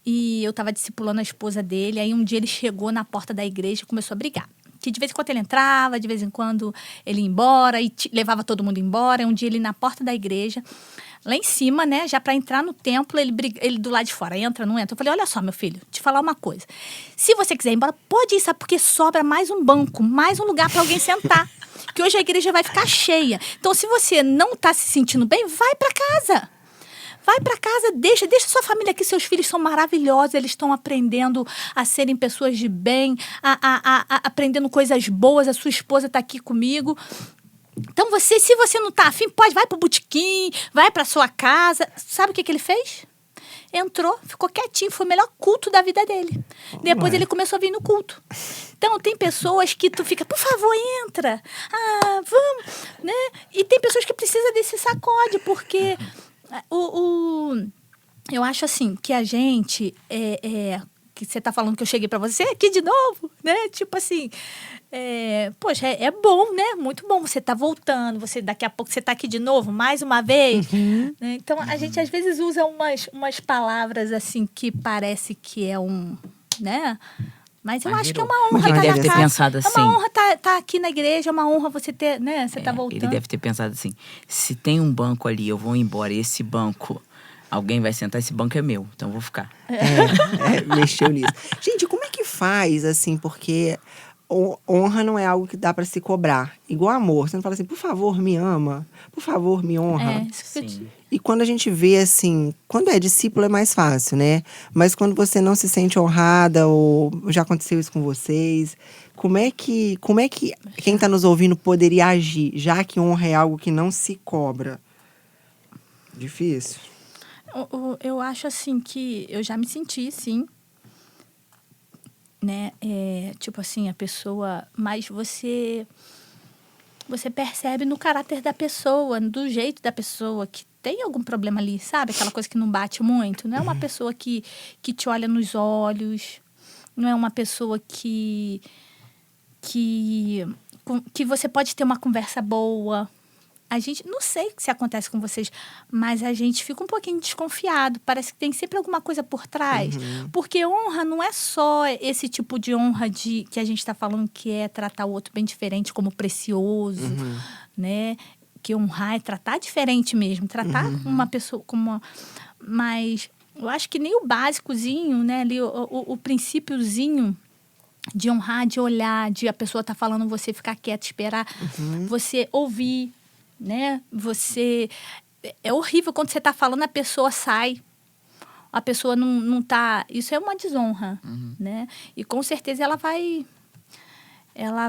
[SPEAKER 3] E eu tava discipulando a esposa dele, aí um dia ele chegou na porta da igreja e começou a brigar. Que de vez em quando ele entrava, de vez em quando ele ia embora e levava todo mundo embora. Um dia ele na porta da igreja, lá em cima, né, já para entrar no templo, ele do lado de fora, entra, não entra. Eu falei, olha só, meu filho, te falar uma coisa. Se você quiser ir embora, pode ir, sabe? Porque sobra mais um banco, mais um lugar para alguém sentar. Que hoje a igreja vai ficar cheia. Então, se você não tá se sentindo bem, vai para casa. Vai para casa, deixa sua família aqui, seus filhos são maravilhosos, eles estão aprendendo a serem pessoas de bem, aprendendo coisas boas, a sua esposa está aqui comigo. Então, se você não tá afim, vai pro botequim, vai pra sua casa. Sabe o que ele fez? Entrou, ficou quietinho, foi o melhor culto da vida dele. Depois ele começou a vir no culto. Então, tem pessoas que tu fica, por favor, entra. Vamos, né? E tem pessoas que precisam desse sacode, porque eu acho assim, que a gente, que você tá falando que eu cheguei pra você aqui de novo, né? Tipo assim, poxa, é bom, né? Muito bom você tá voltando, daqui a pouco você tá aqui de novo, mais uma vez. Né? Então, a gente às vezes usa umas palavras assim que parece que é né? Mas eu acho que é uma honra
[SPEAKER 2] ele deve ter
[SPEAKER 3] casa.
[SPEAKER 2] pensado assim.
[SPEAKER 3] É uma honra tá aqui na igreja, é uma honra você ter, né? Você tá voltando.
[SPEAKER 2] Ele deve ter pensado assim, se tem um banco ali, eu vou embora, esse banco, alguém vai sentar, esse banco é meu, então eu vou ficar.
[SPEAKER 1] Mexeu nisso. Gente, como é que faz, assim, porque honra não é algo que dá pra se cobrar. Igual amor, você não fala assim, por favor, me ama, por favor, me honra.
[SPEAKER 2] Sim.
[SPEAKER 1] E quando a gente vê, assim, quando é discípulo é mais fácil, né? Mas quando você não se sente honrada, ou já aconteceu isso com vocês, como é que quem tá nos ouvindo poderia agir, já que honra é algo que não se cobra? Difícil.
[SPEAKER 3] Eu acho assim que eu já me senti, sim, né? Tipo assim, a pessoa, mas você percebe no caráter da pessoa, do jeito da pessoa, que tem algum problema ali, sabe? Aquela coisa que não bate muito. Não é uma pessoa que te olha nos olhos, não é uma pessoa que você pode ter uma conversa boa. A gente, não sei se acontece com vocês, mas a gente fica um pouquinho desconfiado. Parece que tem sempre alguma coisa por trás. Porque honra não é só esse tipo de honra que a gente está falando, que é tratar o outro bem diferente, como precioso, né? Que honrar é tratar diferente mesmo. Tratar uma pessoa como uma... Mas eu acho que nem o básicozinho, né? Ali, o princípiozinho de honrar, de olhar, de a pessoa tá falando, você ficar quieto, esperar, você ouvir, né? É horrível quando você tá falando, a pessoa sai. A pessoa não tá... Isso é uma desonra, né? E com certeza ela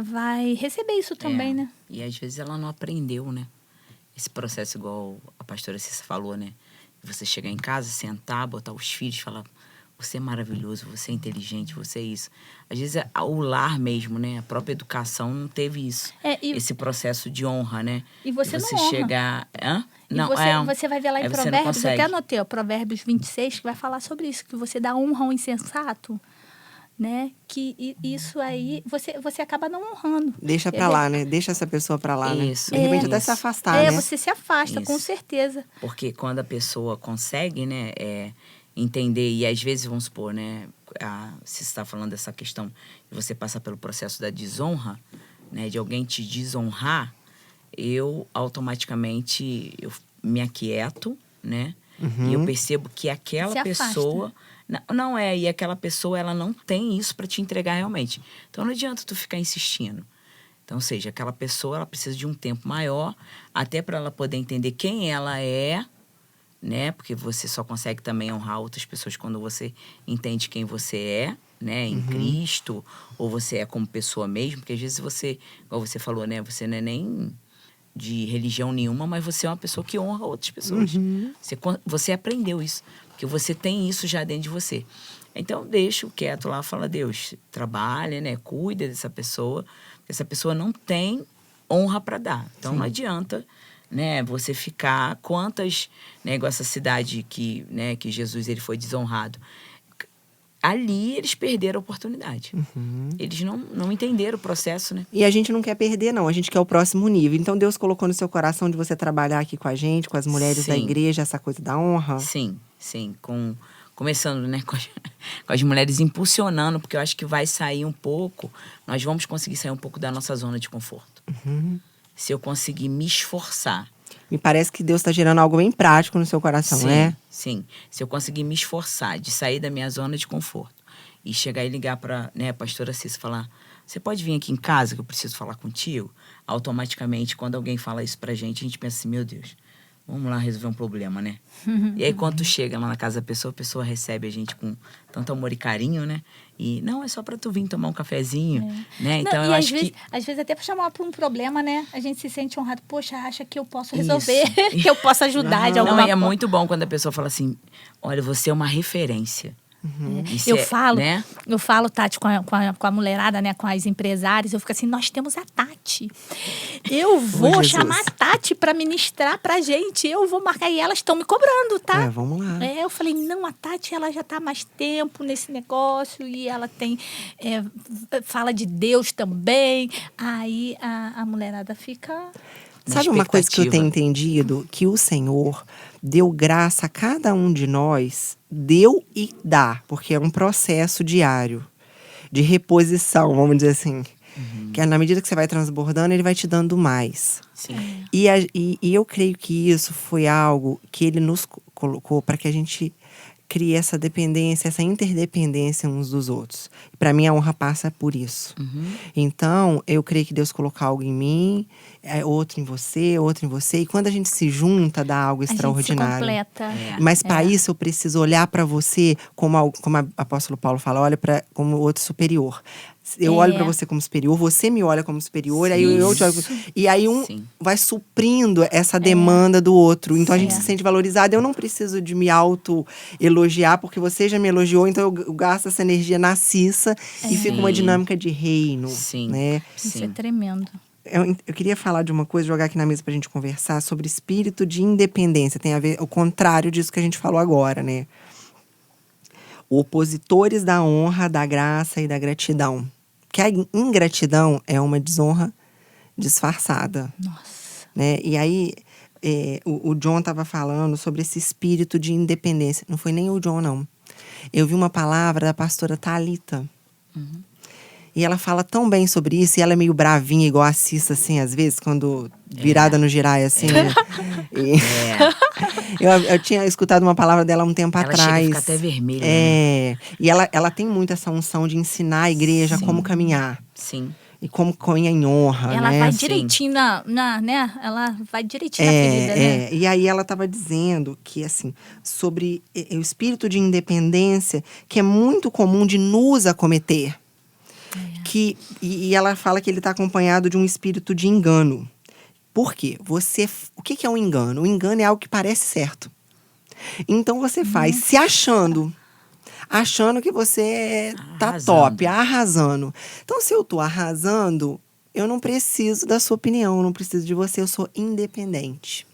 [SPEAKER 3] vai receber isso também, né?
[SPEAKER 2] E às vezes ela não aprendeu, né? Esse processo, igual a pastora Cissa falou, né? Você chegar em casa, sentar, botar os filhos, falar... Você é maravilhoso, você é inteligente, você é isso. Às vezes, o lar mesmo, né? A própria educação não teve isso. Esse processo de honra, né?
[SPEAKER 3] E você não honra.
[SPEAKER 2] Chegar...
[SPEAKER 3] Não, você vai ver lá em Provérbios, eu até anotei, ó, Provérbios 26, que vai falar sobre isso, que você dá honra ao insensato, né? Que isso aí, você acaba não honrando.
[SPEAKER 1] Deixa pra lá, né? Deixa essa pessoa pra lá,
[SPEAKER 2] isso,
[SPEAKER 1] né? De repente até se afastar, né?
[SPEAKER 3] Você se afasta, com certeza.
[SPEAKER 2] Porque quando a pessoa consegue, né, entender, e às vezes, vamos supor, né, se você está falando dessa questão de você passar pelo processo da desonra, né, de alguém te desonrar, eu automaticamente me aquieto, né? E eu percebo que aquela pessoa... e aquela pessoa, ela não tem isso para te entregar realmente. Então, não adianta tu ficar insistindo. Então, ou seja, aquela pessoa, ela precisa de um tempo maior, até para ela poder entender quem ela é, né? Porque você só consegue também honrar outras pessoas quando você entende quem você é, né? Em Cristo, ou você é como pessoa mesmo. Porque às vezes você, igual você falou, né? Você não é nem de religião nenhuma, mas você é uma pessoa que honra outras pessoas. Você aprendeu isso, porque você tem isso já dentro de você. Então, deixa o quieto lá, fala, Deus, trabalha, né? Cuida dessa pessoa, porque essa pessoa não tem honra para dar. Então, não adianta, né, você ficar... Quantas, né, igual essa cidade que, né, que Jesus ele foi desonrado. ali eles perderam a oportunidade. Eles não entenderam o processo, né?
[SPEAKER 1] E a gente não quer perder, não. A gente quer o próximo nível. Então, Deus colocou no seu coração de você trabalhar aqui com a gente, com as mulheres da
[SPEAKER 2] Sim.
[SPEAKER 1] igreja, essa coisa da honra.
[SPEAKER 2] Sim. Começando, né, com as mulheres impulsionando, porque eu acho que vai sair um pouco, nós vamos conseguir sair um pouco da nossa zona de conforto. Se eu conseguir me esforçar.
[SPEAKER 1] Me parece que Deus está gerando algo bem prático no seu coração,
[SPEAKER 2] Sim,
[SPEAKER 1] né?
[SPEAKER 2] sim. Se eu conseguir me esforçar de sair da minha zona de conforto e chegar e ligar para, né, a pastora Cissa, falar: você pode vir aqui em casa que eu preciso falar contigo? Automaticamente, quando alguém fala isso pra gente, a gente pensa assim: meu Deus, vamos lá resolver um problema, né? E aí, quando tu chega lá na casa da pessoa, a pessoa recebe a gente com tanto amor e carinho, né? E não, é só pra tu vir tomar um cafezinho, né? Então,
[SPEAKER 3] Não,
[SPEAKER 2] eu
[SPEAKER 3] e
[SPEAKER 2] acho que...
[SPEAKER 3] às vezes até pra chamar pra um problema, né? A gente se sente honrado. Poxa, acha que eu posso resolver, que eu posso ajudar de alguma
[SPEAKER 2] Não, e é
[SPEAKER 3] forma.
[SPEAKER 2] muito bom quando a pessoa fala assim: olha, você é uma referência. Isso
[SPEAKER 3] Eu
[SPEAKER 2] é,
[SPEAKER 3] falo,
[SPEAKER 2] né?
[SPEAKER 3] Tati, com a mulherada, né, com as empresárias, eu fico assim, nós temos a Tati. Eu vou
[SPEAKER 1] Jesus.
[SPEAKER 3] chamar a Tati para ministrar pra gente, eu vou marcar, e elas estão me cobrando, tá?
[SPEAKER 1] Vamos lá.
[SPEAKER 3] Eu falei, não, a Tati, ela já tá há mais tempo nesse negócio, e ela tem, fala de Deus também, aí a mulherada fica...
[SPEAKER 1] Sabe uma coisa que eu tenho entendido? Que o Senhor deu graça a cada um de nós, deu e dá, porque é um processo diário de reposição, vamos dizer assim. Que na medida que você vai transbordando, ele vai te dando mais.
[SPEAKER 2] Sim.
[SPEAKER 1] E eu creio que isso foi algo que ele nos colocou para que a gente crie essa dependência, essa interdependência uns dos outros. E para mim, a honra passa por isso. Então, eu creio que Deus colocou algo em mim, outro em você, outro em você. E quando a gente se junta, dá algo extraordinário.
[SPEAKER 3] A gente se completa.
[SPEAKER 1] Mas para isso, eu preciso olhar para você como o apóstolo Paulo fala, olha como outro superior. Eu olho para você como superior, você me olha como superior,
[SPEAKER 2] Sim.
[SPEAKER 1] aí eu te olho. E aí
[SPEAKER 2] Sim.
[SPEAKER 1] vai suprindo essa demanda do outro. Então a gente se sente valorizado. Eu não preciso de me auto-elogiar, porque você já me elogiou, então eu gasto essa energia na Cissa e fica uma dinâmica de reino.
[SPEAKER 2] Sim.
[SPEAKER 1] Né?
[SPEAKER 3] Isso é tremendo.
[SPEAKER 1] Eu queria falar de uma coisa, jogar aqui na mesa pra gente conversar sobre espírito de independência. Tem a ver o contrário disso que a gente falou agora, né? Opositores da honra, da graça e da gratidão. Que a ingratidão é uma desonra disfarçada.
[SPEAKER 3] Nossa.
[SPEAKER 1] Né? E aí, o John estava falando sobre esse espírito de independência. Não foi nem o John, não. Eu vi uma palavra da pastora Thalita. E ela fala tão bem sobre isso, e ela é meio bravinha, igual a Cissa, assim, às vezes, quando virada no girai, assim. Eu tinha escutado uma palavra dela há um tempo atrás.
[SPEAKER 2] Ela chega a ficar até vermelha.
[SPEAKER 1] Né? E ela tem muito essa unção de ensinar a igreja como caminhar.
[SPEAKER 2] Sim.
[SPEAKER 1] E como caminhar em honra,
[SPEAKER 3] Ela
[SPEAKER 1] né?
[SPEAKER 3] vai direitinho né? Ela vai direitinho na ferida, né?
[SPEAKER 1] E aí ela estava dizendo que, assim, sobre o espírito de independência, que é muito comum de nos acometer. E ela fala que ele está acompanhado de um espírito de engano. Por quê? O que é um engano? O engano é algo que parece certo. Então você faz se achando que você tá top, arrasando. Então, se eu tô arrasando, eu não preciso da sua opinião, eu não preciso de você, eu sou independente.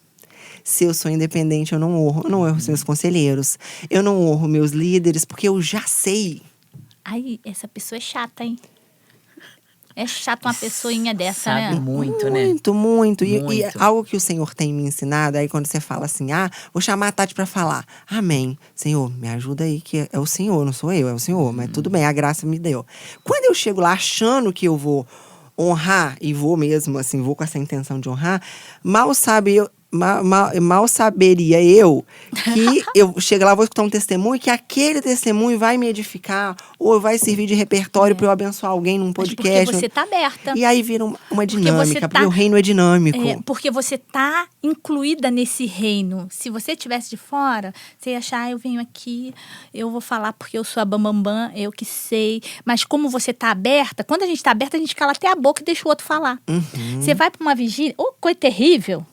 [SPEAKER 1] Se eu sou independente, eu não honro os meus conselheiros, eu não honro meus líderes, porque eu já sei.
[SPEAKER 3] Ai, essa pessoa é chata, hein? É chato uma pessoinha dessa,
[SPEAKER 2] Sabe
[SPEAKER 3] né?
[SPEAKER 2] muito, né?
[SPEAKER 1] Muito. E algo que o Senhor tem me ensinado, aí quando você fala assim, vou chamar a Tati pra falar. Amém. Senhor, me ajuda aí, que é o Senhor, não sou eu, é o Senhor. Mas tudo bem, a graça me deu. Quando eu chego lá achando que eu vou honrar, e vou mesmo, assim, vou com essa intenção de honrar, mal saberia eu que eu chego lá, vou escutar um testemunho, que aquele testemunho vai me edificar ou vai servir de repertório para eu abençoar alguém num podcast.
[SPEAKER 3] Porque você tá aberta.
[SPEAKER 1] E aí vira uma dinâmica, porque o reino é dinâmico.
[SPEAKER 3] Porque você tá incluída nesse reino. Se você estivesse de fora, você ia achar, eu venho aqui, eu vou falar porque eu sou a bambambam, eu que sei. Mas como você tá aberta, quando a gente tá aberta, a gente cala até a boca e deixa o outro falar. Você vai para uma vigília, coisa terrível.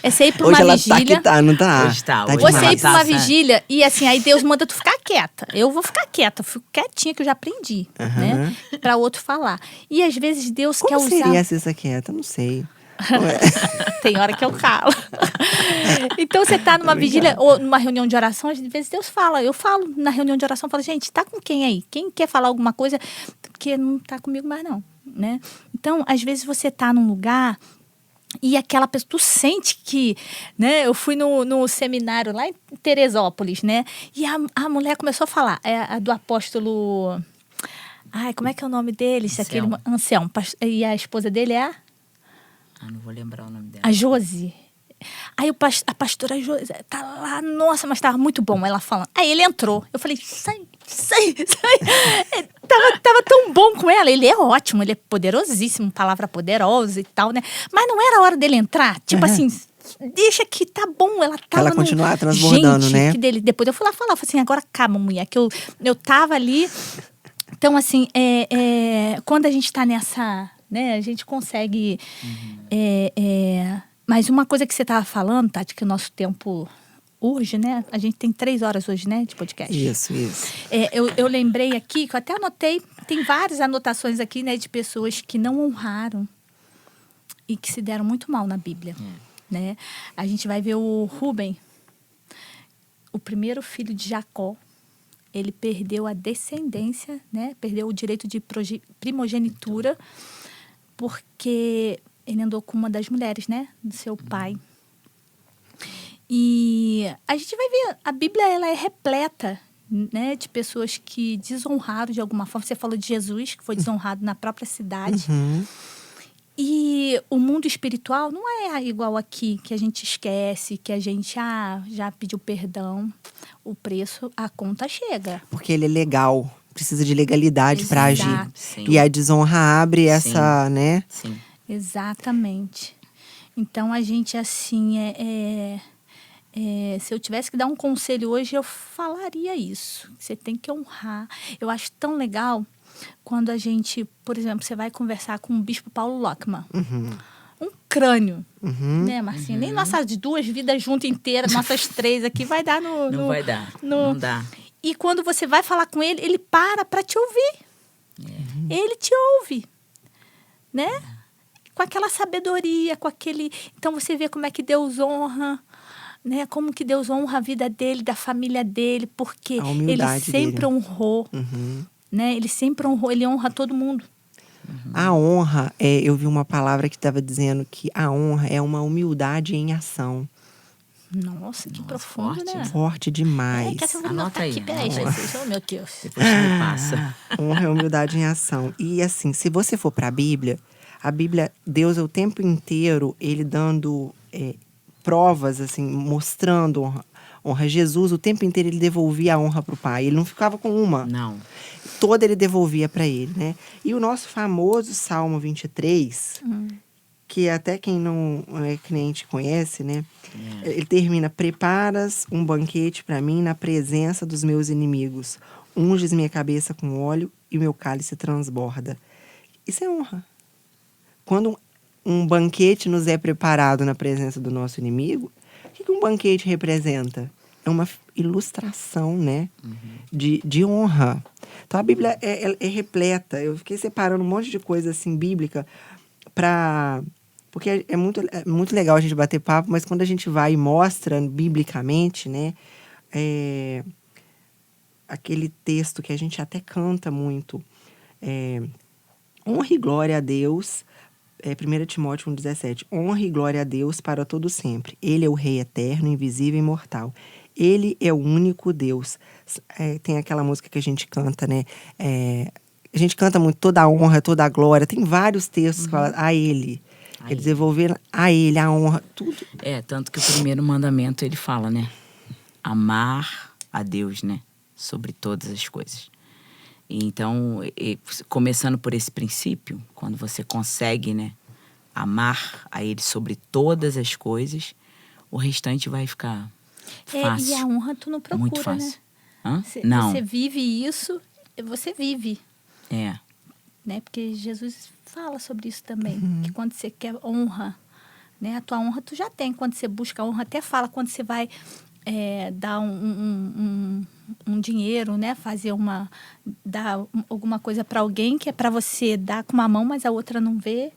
[SPEAKER 3] Você ir pra uma
[SPEAKER 1] Hoje
[SPEAKER 3] vigília.
[SPEAKER 1] Ela tá, não tá?
[SPEAKER 2] Hoje tá.
[SPEAKER 3] Você ir pra uma vigília e assim, aí Deus manda tu ficar quieta. Eu vou ficar quieta, eu fico quietinha que eu já aprendi, né? Pra outro falar. E às vezes Deus quer usar.
[SPEAKER 1] Como seria essa quieta? Não sei.
[SPEAKER 3] Tem hora que eu calo. Então, você tá numa vigília ou numa reunião de oração, às vezes Deus fala. Eu falo na reunião de oração, eu falo, gente, tá com quem aí? Quem quer falar alguma coisa? Porque não tá comigo mais, não. Né? Então, às vezes você tá num lugar e aquela pessoa, tu sente que, né? Eu fui no seminário lá em Teresópolis, né? E a mulher começou a falar, a do apóstolo... Ai, como é que é o nome dele? Anselmo. E a esposa dele é
[SPEAKER 2] não vou lembrar o nome dela.
[SPEAKER 3] a Josi. Aí a pastora Josi tá lá, nossa, mas tava muito bom ela falando. Aí ele entrou. Eu falei, sai. Tava tão bom com ela. Ele é ótimo, ele é poderosíssimo, palavra poderosa e tal, né? Mas não era a hora dele entrar. Tipo assim, deixa que tá bom. Ela tava
[SPEAKER 1] ela continuar transbordando,
[SPEAKER 3] gente,
[SPEAKER 1] né?
[SPEAKER 3] Que dele. Depois eu fui lá falar, falei assim, agora calma, mulher, que eu tava ali. Então, assim, quando a gente tá nessa, né, a gente consegue... Mas uma coisa que você tava falando, Tati, que o nosso tempo urge, né? A gente tem 3 horas hoje, né, de podcast.
[SPEAKER 1] Isso.
[SPEAKER 3] Eu lembrei aqui, que eu até anotei, tem várias anotações aqui, né, de pessoas que não honraram e que se deram muito mal na Bíblia, né? A gente vai ver o Rúben, o primeiro filho de Jacó. Ele perdeu a descendência, né? Perdeu o direito de primogenitura, porque ele andou com uma das mulheres, né? Do seu pai. E a gente vai ver, a Bíblia ela é repleta, né? De pessoas que desonraram de alguma forma. Você falou de Jesus, que foi desonrado na própria cidade. E o mundo espiritual não é igual aqui, que a gente esquece, que a gente já pediu perdão. O preço, a conta chega.
[SPEAKER 1] Porque ele é legal, precisa de legalidade para agir.
[SPEAKER 2] Sim.
[SPEAKER 1] E a desonra abre essa, né?
[SPEAKER 2] Sim.
[SPEAKER 3] Exatamente. Então, a gente, assim, se eu tivesse que dar um conselho hoje, eu falaria isso. Você tem que honrar. Eu acho tão legal quando a gente, por exemplo, você vai conversar com o bispo Paulo Lockman. Um crânio, né, Marcinha? Nem nossas 2 vidas juntas inteiras, nossas 3 aqui, vai dar no...
[SPEAKER 2] Não vai dar, não dá.
[SPEAKER 3] E quando você vai falar com ele, ele para te ouvir. Ele te ouve, né? Com aquela sabedoria, com aquele... Então, você vê como é que Deus honra, né? Como que Deus honra a vida dele, da família dele, porque ele sempre honrou, né? Ele sempre honrou, ele honra todo mundo.
[SPEAKER 1] A honra, eu vi uma palavra que estava dizendo que a honra é uma humildade em ação.
[SPEAKER 3] Nossa, que profundo,
[SPEAKER 2] forte,
[SPEAKER 3] né?
[SPEAKER 1] Forte demais.
[SPEAKER 3] Que essa eu vou
[SPEAKER 2] Anota
[SPEAKER 3] anotar
[SPEAKER 2] aí.
[SPEAKER 3] aqui. Peraí, Jesus. Oh, meu Deus.
[SPEAKER 2] Depois você me passa.
[SPEAKER 1] Honra é humildade em ação. E assim, se você for para a Bíblia, Deus é o tempo inteiro, ele dando provas, assim, mostrando honra. Jesus, o tempo inteiro, ele devolvia a honra para o Pai. Ele não ficava com uma.
[SPEAKER 2] Não.
[SPEAKER 1] Toda ele devolvia para ele, né? E o nosso famoso Salmo 23, que até quem não é crente conhece, né? Ele termina: preparas um banquete para mim na presença dos meus inimigos. Unges minha cabeça com óleo e meu cálice transborda. Isso é honra. Quando um banquete nos é preparado na presença do nosso inimigo, o que um banquete representa? É uma ilustração, né? De honra. Então, a Bíblia é repleta. Eu fiquei separando um monte de coisa, assim, bíblica, porque é muito legal a gente bater papo, mas quando a gente vai e mostra biblicamente, né? Aquele texto que a gente até canta muito. Honra e glória a Deus. 1 Timóteo 1,17. Honra e glória a Deus para todo sempre. Ele é o Rei eterno, invisível e imortal. Ele é o único Deus. Tem aquela música que a gente canta, né? A gente canta muito toda a honra, toda a glória. Tem vários textos que falam a Ele. Eles devolveram a Ele, a honra, tudo.
[SPEAKER 2] Tanto que o primeiro mandamento, ele fala, né? Amar a Deus, né? Sobre todas as coisas. Então, começando por esse princípio, quando você consegue, né? Amar a Ele sobre todas as coisas, o restante vai ficar fácil.
[SPEAKER 3] E a honra tu não procura,
[SPEAKER 2] muito fácil.
[SPEAKER 3] Né?
[SPEAKER 2] Não.
[SPEAKER 3] Você vive isso, você vive. Né? Porque Jesus fala sobre isso também. Que quando você quer honra, né? A tua honra tu já tem. Quando você busca honra, até fala quando você vai dar um dinheiro, né? Dar alguma coisa para alguém que é para você dar com uma mão, mas a outra não vê.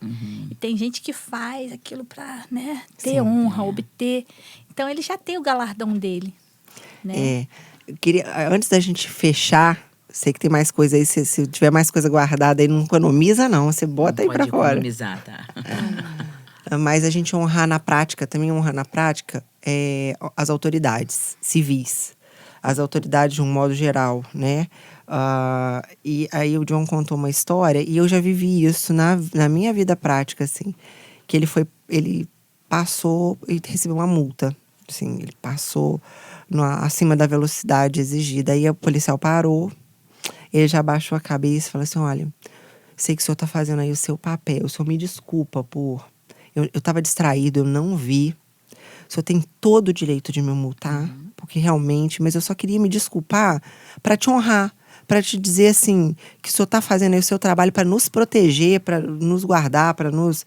[SPEAKER 3] E tem gente que faz aquilo para, né, ter honra, obter. Então, ele já tem o galardão dele, né?
[SPEAKER 1] Eu queria, antes da gente fechar, sei que tem mais coisa aí, se tiver mais coisa guardada aí, não economiza não, você bota
[SPEAKER 2] Não
[SPEAKER 1] aí pra
[SPEAKER 2] pode
[SPEAKER 1] fora.
[SPEAKER 2] economizar, tá?
[SPEAKER 1] Mas a gente honrar na prática, também honrar na prática, as autoridades civis. As autoridades de um modo geral, né? E aí o John contou uma história, e eu já vivi isso na minha vida prática, assim. Que ele passou e recebeu uma multa. Assim, ele passou acima da velocidade exigida. Aí o policial parou, ele já abaixou a cabeça e falou assim, olha, sei que o senhor está fazendo aí o seu papel, o senhor me desculpa por... Eu estava distraído, eu não vi. O senhor tem todo o direito de me multar, porque realmente... Mas eu só queria me desculpar para te honrar, para te dizer, assim, que o senhor está fazendo aí o seu trabalho para nos proteger, para nos guardar, para nos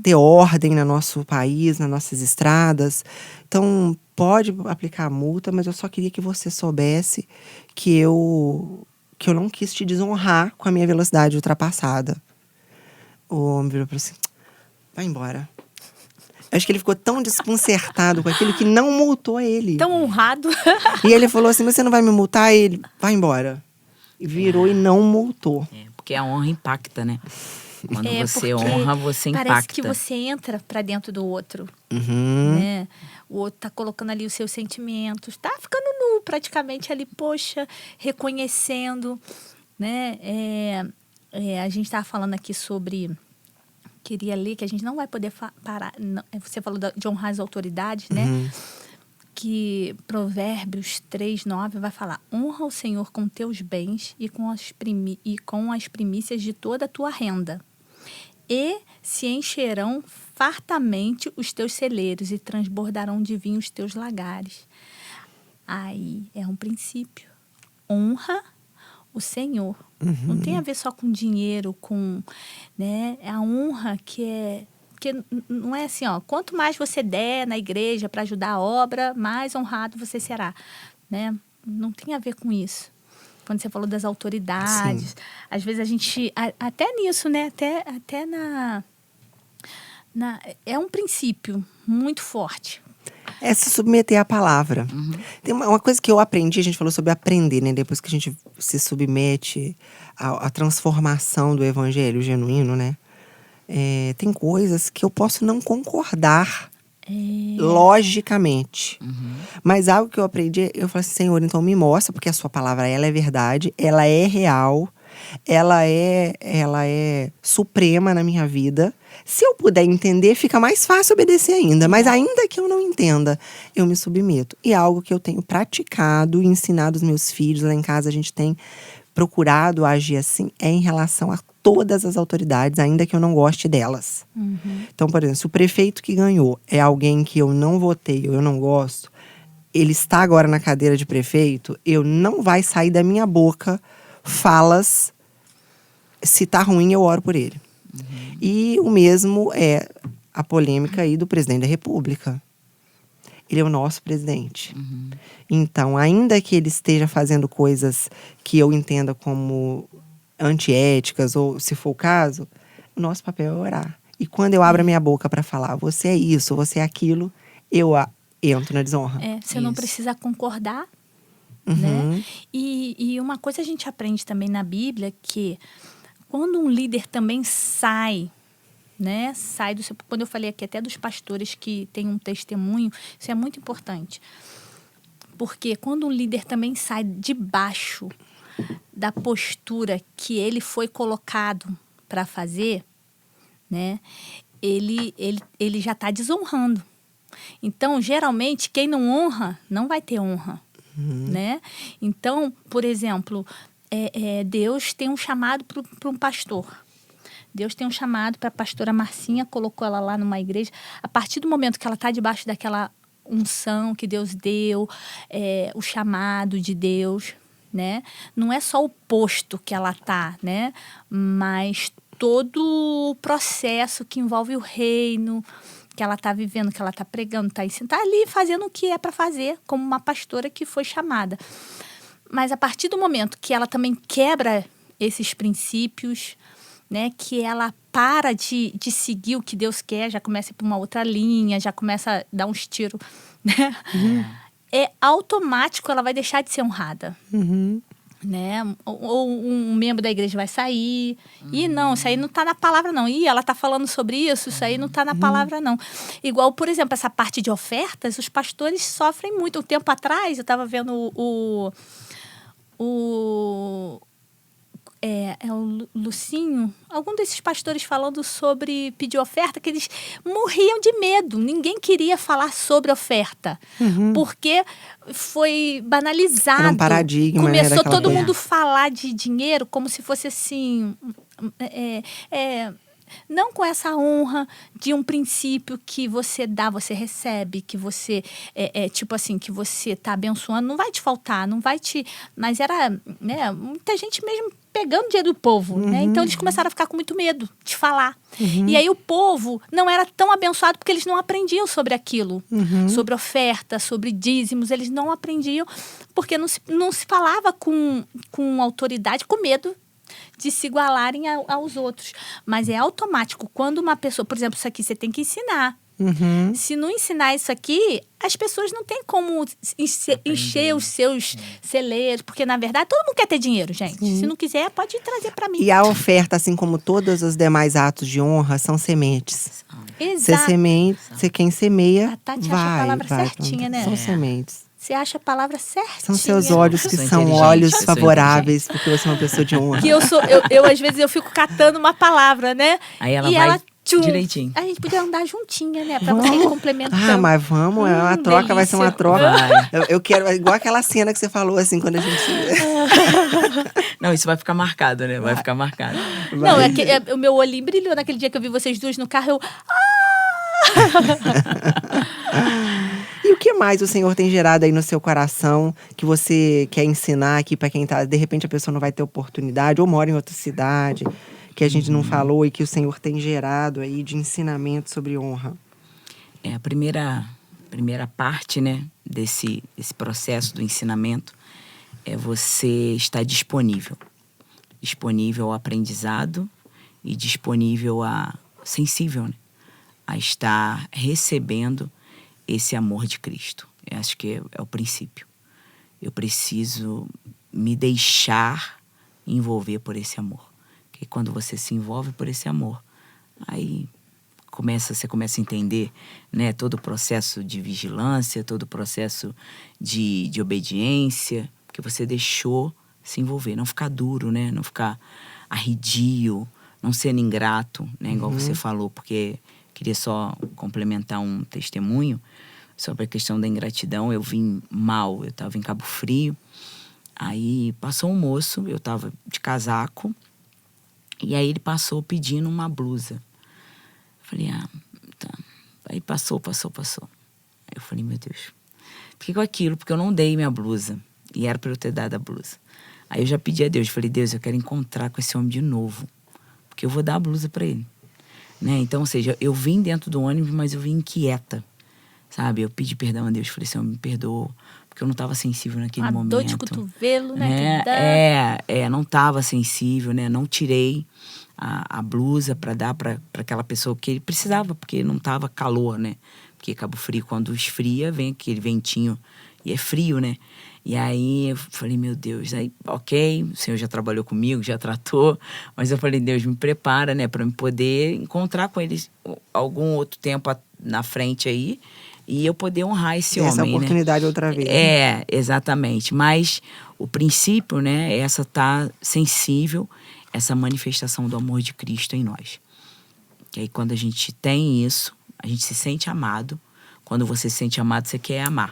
[SPEAKER 1] ter ordem no nosso país, nas nossas estradas. Então, pode aplicar a multa, mas eu só queria que você soubesse que eu não quis te desonrar com a minha velocidade ultrapassada. O homem virou para assim... Vai embora. Acho que ele ficou tão desconcertado com aquilo que não multou ele.
[SPEAKER 3] Tão honrado.
[SPEAKER 1] E ele falou assim, você não vai me multar? E ele, vai embora. E virou e não multou.
[SPEAKER 2] Porque a honra impacta, né? Quando você
[SPEAKER 3] porque
[SPEAKER 2] honra, você impacta.
[SPEAKER 3] Parece que você entra pra dentro do outro. Né? O outro tá colocando ali os seus sentimentos. Tá ficando nu praticamente ali, poxa, reconhecendo. Né? A gente tava falando aqui sobre... Queria ler, que a gente não vai poder parar. Não, você falou de honrar as autoridades, né? Que Provérbios 3:9 vai falar: honra o Senhor com teus bens e com as primícias de toda a tua renda. E se encherão fartamente os teus celeiros e transbordarão de vinho os teus lagares. Aí é um princípio. Honra o Senhor. Não tem a ver só com dinheiro, né? É a honra que não é assim, ó, quanto mais você der na igreja para ajudar a obra, mais honrado você será, né? Não tem a ver com isso. Quando você falou das autoridades, sim, às vezes a gente, até nisso, né? Até é um princípio muito forte.
[SPEAKER 1] É se submeter à palavra. Tem uma coisa que eu aprendi, a gente falou sobre aprender, né? Depois que a gente se submete à transformação do evangelho genuíno, né? Tem coisas que eu posso não concordar logicamente. Mas algo que eu aprendi, eu falei assim, Senhor, então me mostra, porque a sua palavra, ela é verdade, ela é real, ela é suprema na minha vida. Se eu puder entender, fica mais fácil obedecer ainda. Mas ainda que eu não entenda, eu me submeto. E é algo que eu tenho praticado e ensinado os meus filhos. Lá em casa a gente tem procurado agir assim, em relação a todas as autoridades, ainda que eu não goste delas. Então, por exemplo, se o prefeito que ganhou é alguém que eu não votei ou eu não gosto, ele está agora na cadeira de prefeito, não vai sair da minha boca falas, se tá ruim eu oro por ele. E o mesmo é a polêmica aí do presidente da República. Ele é o nosso presidente. Então, ainda que ele esteja fazendo coisas que eu entenda como antiéticas, ou se for o caso, o nosso papel é orar. E quando eu abro a minha boca para falar, você é isso, você é aquilo, eu entro na desonra.
[SPEAKER 3] Você não precisa concordar, né? E uma coisa a gente aprende também na Bíblia, que quando um líder também sai, né? Quando eu falei aqui até dos pastores que têm um testemunho, isso é muito importante. Porque quando um líder também sai debaixo da postura que ele foi colocado para fazer, né? Ele já está desonrando. Então, geralmente, quem não honra, não vai ter honra, né? Então, por exemplo, Deus tem um chamado para um pastor. Deus tem um chamado para a pastora Marcinha, colocou ela lá numa igreja. A partir do momento que ela está debaixo daquela unção que Deus deu, o chamado de Deus, né? Não é só o posto que ela está, né? Mas todo o processo que envolve o reino, que ela está vivendo, que ela está pregando, está ensinando, está ali fazendo o que é para fazer, como uma pastora que foi chamada. Mas a partir do momento que ela também quebra esses princípios, né, que ela para de seguir o que Deus quer, já começa a ir para uma outra linha, já começa a dar uns tiros, né? É automático, ela vai deixar de ser honrada. Né? Ou um membro da igreja vai sair. E não, isso aí não está na palavra, não. E ela está falando sobre isso, isso aí não está na palavra, não. Igual, por exemplo, essa parte de ofertas, os pastores sofrem muito. Um tempo atrás, eu estava vendo o Lucinho, algum desses pastores falando sobre pedir oferta, que eles morriam de medo. Ninguém queria falar sobre oferta, porque foi banalizado.
[SPEAKER 1] Era um paradigma.
[SPEAKER 3] Começou todo mundo falar de dinheiro como se fosse assim... não com essa honra de um princípio que você dá, você recebe, que você, tipo assim, que você está abençoando, não vai te faltar, não vai te... Mas era, né, muita gente mesmo pegando dinheiro do povo, né? Então eles começaram a ficar com muito medo de falar. E aí o povo não era tão abençoado porque eles não aprendiam sobre aquilo, sobre oferta, sobre dízimos, eles não aprendiam porque não se falava com autoridade, com medo de se igualarem aos outros. Mas é automático. Quando uma pessoa... Por exemplo, isso aqui você tem que ensinar. Se não ensinar isso aqui, as pessoas não têm como encher os seus celeiros. Porque, na verdade, todo mundo quer ter dinheiro, gente. Se não quiser, pode trazer para mim.
[SPEAKER 1] E a oferta, assim como todos os demais atos de honra, são sementes.
[SPEAKER 3] Exato.
[SPEAKER 1] Você quem semeia,
[SPEAKER 3] A Tati acha a palavra certinha, né?
[SPEAKER 1] São sementes.
[SPEAKER 3] Você acha a palavra certinha.
[SPEAKER 1] São seus olhos que são olhos favoráveis, porque você é uma pessoa de honra.
[SPEAKER 3] Que eu às vezes, eu fico catando uma palavra, né?
[SPEAKER 2] Aí ela tchum, direitinho.
[SPEAKER 3] A gente podia andar juntinha, né? Pra você ir complementando.
[SPEAKER 1] Ah, mas vamos, é uma troca, delícia. Vai ser uma troca. Eu quero, igual aquela cena que você falou, assim, quando a gente...
[SPEAKER 2] Não, isso vai ficar marcado, né? Vai ficar marcado.
[SPEAKER 3] Não, o meu olhinho brilhou naquele dia que eu vi vocês duas no carro,
[SPEAKER 1] E o que mais o Senhor tem gerado aí no seu coração, que você quer ensinar aqui para quem tá... De repente a pessoa não vai ter oportunidade, ou mora em outra cidade, que a gente não falou, e que o Senhor tem gerado aí de ensinamento sobre honra?
[SPEAKER 2] A primeira parte, né, desse processo do ensinamento é você estar disponível ao aprendizado e sensível, né, a estar recebendo esse amor de Cristo. Eu acho que é o princípio. Eu preciso me deixar envolver por esse amor. Porque quando você se envolve por esse amor, aí você começa a entender, né, todo o processo de vigilância, todo o processo de obediência, porque você deixou se envolver. Não ficar duro, né? Não ficar arredio, não sendo ingrato, né? Igual você falou, porque... Queria só complementar um testemunho sobre a questão da ingratidão. Eu vim mal, eu estava em Cabo Frio. Aí passou um moço, eu estava de casaco. E aí ele passou pedindo uma blusa. Eu falei, tá. Aí passou. Aí eu falei, meu Deus. Fiquei com aquilo, porque eu não dei minha blusa. E era para eu ter dado a blusa. Aí eu já pedi a Deus, falei, Deus, eu quero encontrar com esse homem de novo. Porque eu vou dar a blusa para ele. Né? Então, ou seja, eu vim dentro do ônibus, mas eu vim inquieta, sabe? Eu pedi perdão a Deus, falei, Senhor, me perdoa, porque eu não estava sensível naquele momento.
[SPEAKER 3] Dor de cotovelo, né?
[SPEAKER 2] Não estava sensível, né? Não tirei a blusa para dar para aquela pessoa que ele precisava, porque não estava calor, né? Porque Cabo Frio, quando esfria, vem aquele ventinho e é frio, né? E aí eu falei, meu Deus, aí, ok, o Senhor já trabalhou comigo, já tratou, mas eu falei, Deus, me prepara, né, para eu poder encontrar com eles algum outro tempo na frente aí e eu poder honrar esse homem,
[SPEAKER 1] essa oportunidade, né? Outra vez.
[SPEAKER 2] Exatamente. Mas o princípio, né, é essa estar sensível, essa manifestação do amor de Cristo em nós. Que aí quando a gente tem isso, a gente se sente amado. Quando você se sente amado, você quer amar.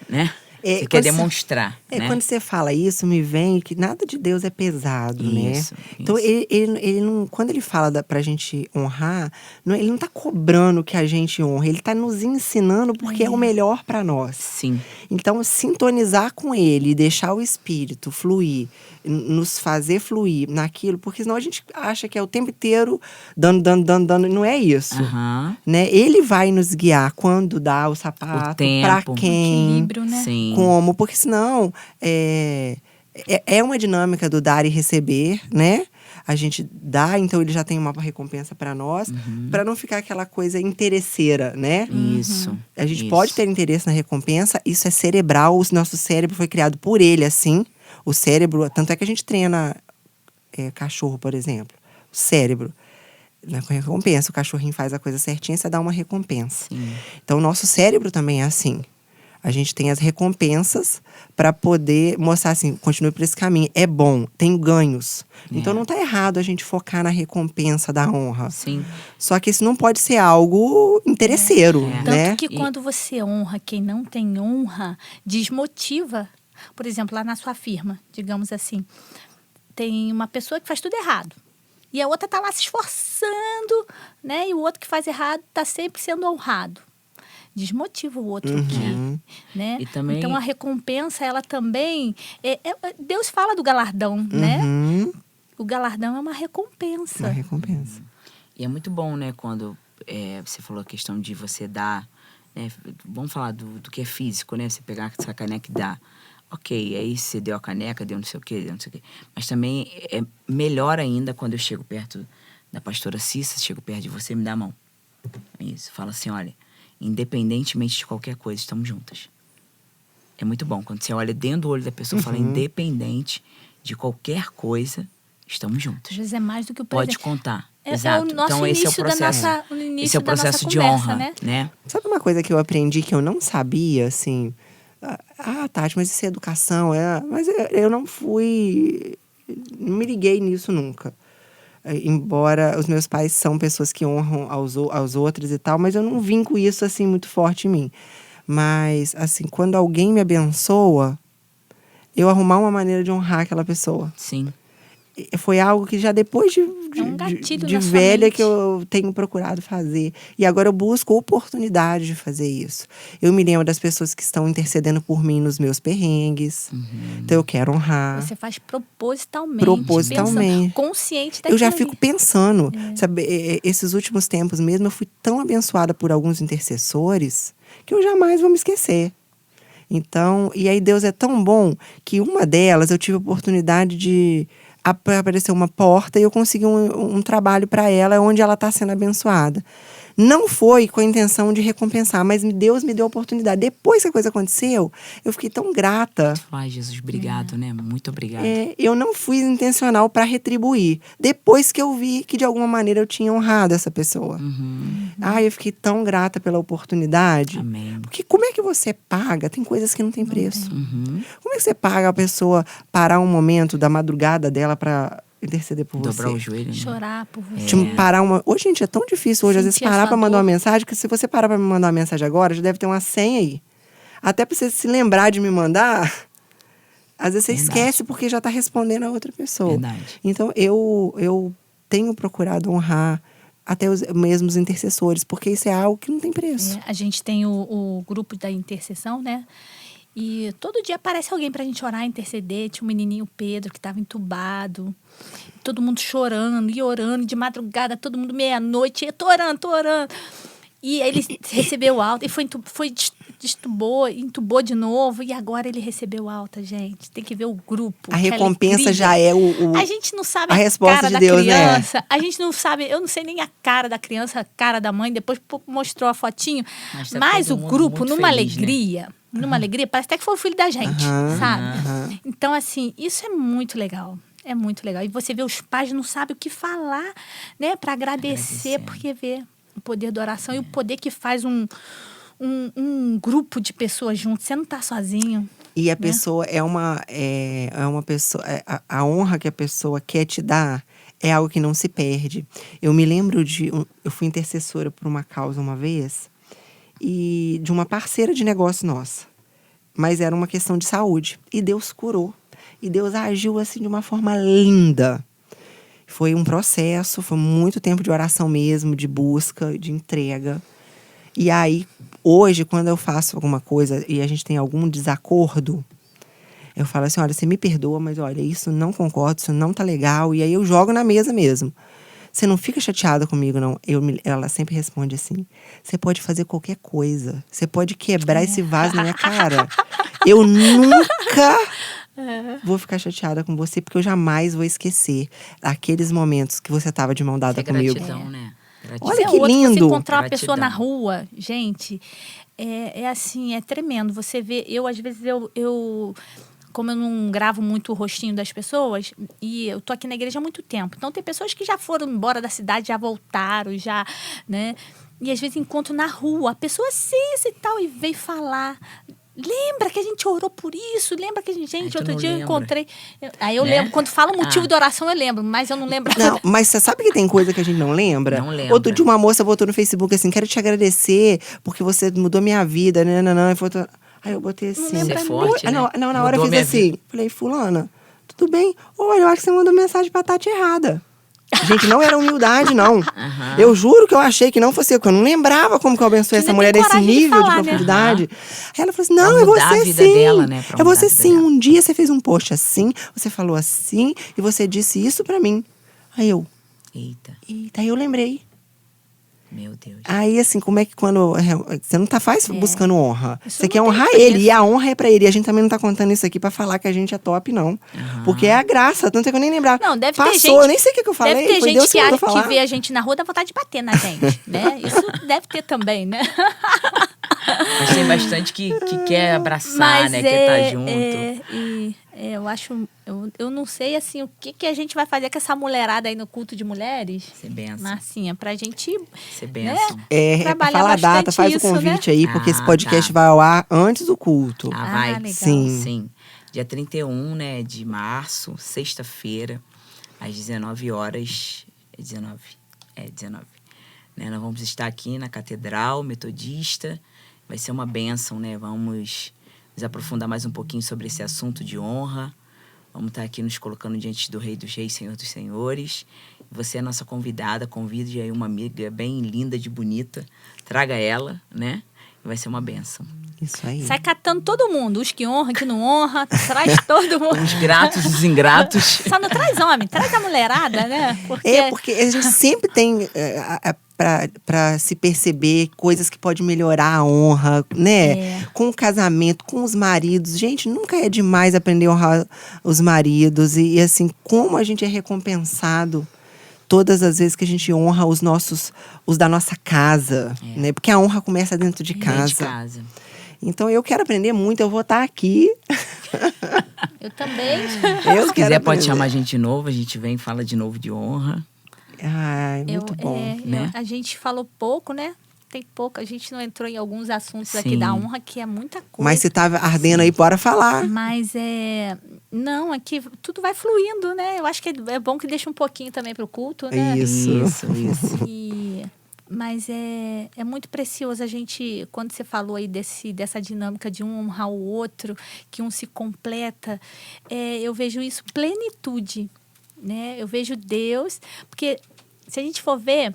[SPEAKER 2] Né? Você quer demonstrar. né?
[SPEAKER 1] Quando você fala isso, me vem que nada de Deus é pesado,
[SPEAKER 2] Isso,
[SPEAKER 1] né? Então, ele não, quando ele fala pra gente honrar, ele não tá cobrando que a gente honre, ele tá nos ensinando porque é o melhor pra nós.
[SPEAKER 2] Sim.
[SPEAKER 1] Então, sintonizar com ele e deixar o Espírito fluir, nos fazer fluir naquilo, porque senão a gente acha que é o tempo inteiro dando, não é isso. Né? Ele vai nos guiar quando dá o sapato, pra quem,
[SPEAKER 3] equilíbrio, né?
[SPEAKER 2] Sim.
[SPEAKER 1] como, porque senão é uma dinâmica do dar e receber, né? A gente dá, então ele já tem uma recompensa para nós, para não ficar aquela coisa interesseira, né?
[SPEAKER 2] Isso.
[SPEAKER 1] A gente pode ter interesse na recompensa, isso é cerebral, o nosso cérebro foi criado por ele, assim. O cérebro, tanto é que a gente treina cachorro, por exemplo. O cérebro, na recompensa, o cachorrinho faz a coisa certinha, você dá uma recompensa.
[SPEAKER 2] Sim.
[SPEAKER 1] Então, o nosso cérebro também é assim. A gente tem as recompensas para poder mostrar assim, continue por esse caminho. É bom, tem ganhos. Então, não tá errado a gente focar na recompensa da honra.
[SPEAKER 2] Sim.
[SPEAKER 1] Só que isso não pode ser algo interesseiro, né?
[SPEAKER 3] Tanto que quando você honra quem não tem honra, desmotiva. Por exemplo, lá na sua firma, digamos assim, tem uma pessoa que faz tudo errado. E a outra tá lá se esforçando, né? E o outro que faz errado tá sempre sendo honrado. Desmotiva o outro aqui, né?
[SPEAKER 2] E também...
[SPEAKER 3] Então, a recompensa, ela também... Deus fala do galardão, né? O galardão é uma recompensa.
[SPEAKER 1] Uma recompensa.
[SPEAKER 2] E é muito bom, né? Quando você falou a questão de você dar... Né? Vamos falar do que é físico, né? Você pegar essa caneca e dar. Ok, aí você deu a caneca, deu não sei o quê, deu não sei o quê. Mas também é melhor ainda quando eu chego perto da pastora Cissa, chego perto de você, me dá a mão. Isso, fala assim, olha, independentemente de qualquer coisa, estamos juntas. É muito bom. Quando você olha dentro do olho da pessoa, fala, independente de qualquer coisa, estamos juntas.
[SPEAKER 3] Às vezes é mais do que o presente.
[SPEAKER 2] Pode contar.
[SPEAKER 3] Exato.
[SPEAKER 2] O nosso então, esse é o processo. Esse é o processo de
[SPEAKER 3] conversa,
[SPEAKER 2] honra, né?
[SPEAKER 1] Sabe uma coisa que eu aprendi que eu não sabia, assim... Tati, mas isso é educação, mas eu não fui... Não me liguei nisso nunca. Embora os meus pais são pessoas que honram aos outros e tal, mas eu não vim com isso, assim, muito forte em mim. Mas, assim, quando alguém me abençoa, eu arrumar uma maneira de honrar aquela pessoa.
[SPEAKER 2] Sim.
[SPEAKER 1] Foi algo que já depois de velha que eu tenho procurado fazer. E agora eu busco oportunidade de fazer isso. Eu me lembro das pessoas que estão intercedendo por mim nos meus perrengues. Então eu quero honrar.
[SPEAKER 3] Você faz propositalmente.
[SPEAKER 1] Propositalmente.
[SPEAKER 3] Consciente daquilo.
[SPEAKER 1] Eu já fico pensando. Sabe, esses últimos tempos mesmo, eu fui tão abençoada por alguns intercessores que eu jamais vou me esquecer. Então, e aí Deus é tão bom que uma delas eu tive a oportunidade de... apareceu uma porta e eu consegui um trabalho para ela onde ela está sendo abençoada. Não foi com a intenção de recompensar, mas Deus me deu a oportunidade. Depois que a coisa aconteceu, eu fiquei tão grata.
[SPEAKER 2] Ai, Jesus, obrigado, né? Muito obrigada.
[SPEAKER 1] Eu não fui intencional para retribuir. Depois que eu vi que, de alguma maneira, eu tinha honrado essa pessoa. Eu fiquei tão grata pela oportunidade.
[SPEAKER 2] Amém.
[SPEAKER 1] Porque como é que você paga? Tem coisas que não tem preço. Como é que você paga a pessoa parar um momento da madrugada dela para interceder por você?
[SPEAKER 2] Dobrar o joelho, né?
[SPEAKER 3] Chorar por você.
[SPEAKER 1] Parar hoje, gente, é tão difícil hoje, às vezes, parar para mandar uma mensagem, que se você parar para me mandar uma mensagem agora, já deve ter uma senha aí. Até para você se lembrar de me mandar, às vezes você esquece porque já está respondendo a outra pessoa.
[SPEAKER 2] Verdade.
[SPEAKER 1] Então, eu tenho procurado honrar até os mesmos intercessores, porque isso é algo que não tem preço.
[SPEAKER 3] A gente tem o grupo da intercessão, né? E todo dia aparece alguém pra gente orar, interceder. Tinha um menininho, Pedro, que estava entubado. Todo mundo chorando e orando. De madrugada, todo mundo meia-noite. Tô orando. E ele recebeu alta. E entubou de novo. E agora ele recebeu alta, gente. Tem que ver o grupo.
[SPEAKER 1] A recompensa já é
[SPEAKER 3] A gente não sabe
[SPEAKER 1] a resposta
[SPEAKER 3] cara
[SPEAKER 1] de
[SPEAKER 3] da
[SPEAKER 1] Deus,
[SPEAKER 3] criança.
[SPEAKER 1] né?
[SPEAKER 3] A gente não sabe. Eu não sei nem a cara da criança, a cara da mãe. Depois mostrou a fotinho. Mas o grupo, numa
[SPEAKER 2] feliz,
[SPEAKER 3] alegria... Né? Numa alegria, parece até que foi o filho da gente, sabe? Então, assim, isso é muito legal. É muito legal. E você vê os pais não sabem o que falar, né? Para agradecer, porque vê o poder da oração e o poder que faz um grupo de pessoas juntos. Você não tá sozinho.
[SPEAKER 1] E a pessoa é uma pessoa... A honra que a pessoa quer te dar é algo que não se perde. Eu me lembro eu fui intercessora por uma causa uma vez... e de uma parceira de negócio nossa. mas era uma questão de saúde. E Deus curou. E Deus agiu assim de uma forma linda. Foi um processo, foi muito tempo de oração mesmo, de busca, de entrega. E aí, hoje, quando eu faço alguma coisa e a gente tem algum desacordo, eu falo assim, olha, você me perdoa, mas olha, isso não concordo, isso não tá legal. E aí eu jogo na mesa mesmo. Você não fica chateada comigo, não. Ela sempre responde assim, você pode fazer qualquer coisa. Você pode quebrar esse vaso na minha cara. Eu nunca vou ficar chateada com você, porque eu jamais vou esquecer aqueles momentos que você tava de mão dada comigo.
[SPEAKER 2] Gratidão, né? Gratidão.
[SPEAKER 1] Olha que lindo.
[SPEAKER 3] Você encontrar uma
[SPEAKER 2] Gratidão.
[SPEAKER 3] pessoa na rua, gente, é assim, é tremendo. Você vê, às vezes, como eu não gravo muito o rostinho das pessoas, e eu tô aqui na igreja há muito tempo. Então, tem pessoas que já foram embora da cidade, já voltaram, já, né? E às vezes encontro na rua, a pessoa assim e tal, e veio falar. Lembra que a gente orou por isso? Lembra que a gente outro dia eu encontrei. Aí eu lembro, quando fala o motivo da oração, eu lembro, mas eu não lembro.
[SPEAKER 1] Não, mas você sabe que tem coisa que a gente não lembra?
[SPEAKER 2] Não lembra.
[SPEAKER 1] Outro dia uma moça botou no Facebook assim, quero te agradecer, porque você mudou minha vida, né? Aí eu botei assim.
[SPEAKER 2] Você é forte, né?
[SPEAKER 1] Não, na hora eu
[SPEAKER 2] Mudou
[SPEAKER 1] fiz
[SPEAKER 2] minha
[SPEAKER 1] assim.
[SPEAKER 2] vida.
[SPEAKER 1] Falei, fulana, tudo bem? Olha, eu acho que você mandou mensagem pra Tati errada. Gente, não era humildade, não. Eu juro que eu achei que não fosse eu, porque eu não lembrava como que eu abençoei essa mulher nesse nível de profundidade. Aí ela falou assim, não, é
[SPEAKER 2] mudar a
[SPEAKER 1] você
[SPEAKER 2] vida
[SPEAKER 1] sim.
[SPEAKER 2] dela, né? Pra
[SPEAKER 1] É
[SPEAKER 2] mudar a
[SPEAKER 1] você
[SPEAKER 2] vida
[SPEAKER 1] sim.
[SPEAKER 2] dela.
[SPEAKER 1] Um dia você fez um post assim, você falou assim, e você disse isso pra mim. Aí eu,
[SPEAKER 2] Eita,
[SPEAKER 1] eita, aí eu lembrei.
[SPEAKER 2] meu Deus.
[SPEAKER 1] Aí, assim, como é que quando... Você não tá buscando honra.
[SPEAKER 3] Isso
[SPEAKER 1] Você quer
[SPEAKER 3] não tem
[SPEAKER 1] honrar
[SPEAKER 3] preço.
[SPEAKER 1] ele, e a honra é pra ele. E a gente também não tá contando isso aqui pra falar que a gente é top, não. Porque é a graça, tanto é que eu nem lembrava.
[SPEAKER 3] Não, deve
[SPEAKER 1] Passou,
[SPEAKER 3] ter gente.
[SPEAKER 1] eu nem sei o que eu falei.
[SPEAKER 3] Deve ter
[SPEAKER 1] foi
[SPEAKER 3] gente
[SPEAKER 1] Deus que mandou falar.
[SPEAKER 3] que vê a gente na rua, dá vontade de bater na gente, né? Isso deve ter também, né?
[SPEAKER 2] Mas tem bastante que quer abraçar, né? Quer estar junto.
[SPEAKER 3] Eu acho. Eu não sei assim o que a gente vai fazer com essa mulherada aí no culto de mulheres.
[SPEAKER 2] Ser benção.
[SPEAKER 3] Marcinha, pra gente.
[SPEAKER 2] Ser benção.
[SPEAKER 3] Trabalhar
[SPEAKER 1] Fala a data,
[SPEAKER 3] bastante
[SPEAKER 1] faz
[SPEAKER 3] isso,
[SPEAKER 1] o convite aí, porque esse
[SPEAKER 2] Ah,
[SPEAKER 1] podcast
[SPEAKER 2] tá.
[SPEAKER 1] vai ao ar antes do culto.
[SPEAKER 2] Ah, vai?
[SPEAKER 3] legal.
[SPEAKER 2] Sim. Dia 31, né, de março, sexta-feira, às 19 horas. 19. Né, nós vamos estar aqui na Catedral Metodista. Vai ser uma bênção, né? Vamos nos aprofundar mais um pouquinho sobre esse assunto de honra. Vamos estar aqui nos colocando diante do Rei dos Reis, Senhor dos Senhores. Você é a nossa convidada. Convide aí uma amiga bem linda, de bonita. Traga ela, né? Vai ser uma bênção.
[SPEAKER 1] Isso aí.
[SPEAKER 3] Sai catando todo mundo. Os que honram, que não honra. Traz todo mundo.
[SPEAKER 2] Os gratos, os ingratos.
[SPEAKER 3] Só não traz homem, traz a mulherada, né?
[SPEAKER 1] Porque a gente sempre tem para se perceber coisas que pode melhorar a honra, né? Com o casamento, com os maridos. Gente, nunca é demais aprender a honrar os maridos. E assim, como a gente é recompensado todas as vezes que a gente honra os da nossa casa, né? Porque a honra começa dentro de casa.
[SPEAKER 2] Dentro de casa.
[SPEAKER 1] Então, eu quero aprender muito, eu vou estar aqui.
[SPEAKER 3] Eu também.
[SPEAKER 1] Eu
[SPEAKER 2] Se quiser, pode
[SPEAKER 1] aprender.
[SPEAKER 2] chamar a gente de novo. A gente vem e fala de novo de honra.
[SPEAKER 1] Ai, muito bom.
[SPEAKER 2] né?
[SPEAKER 3] A gente falou pouco, né? Tem pouco. A gente não entrou em alguns assuntos aqui
[SPEAKER 2] Sim.
[SPEAKER 3] da honra, que é muita coisa.
[SPEAKER 1] Mas se tá ardendo aí, bora falar.
[SPEAKER 3] Mas não, aqui tudo vai fluindo, né? Eu acho que é bom que deixa um pouquinho também pro culto, né?
[SPEAKER 1] Isso.
[SPEAKER 3] Mas é muito precioso a gente, quando você falou aí dessa dinâmica de um honrar o outro, que um se completa, eu vejo isso plenitude, né? Eu vejo Deus, porque se a gente for ver,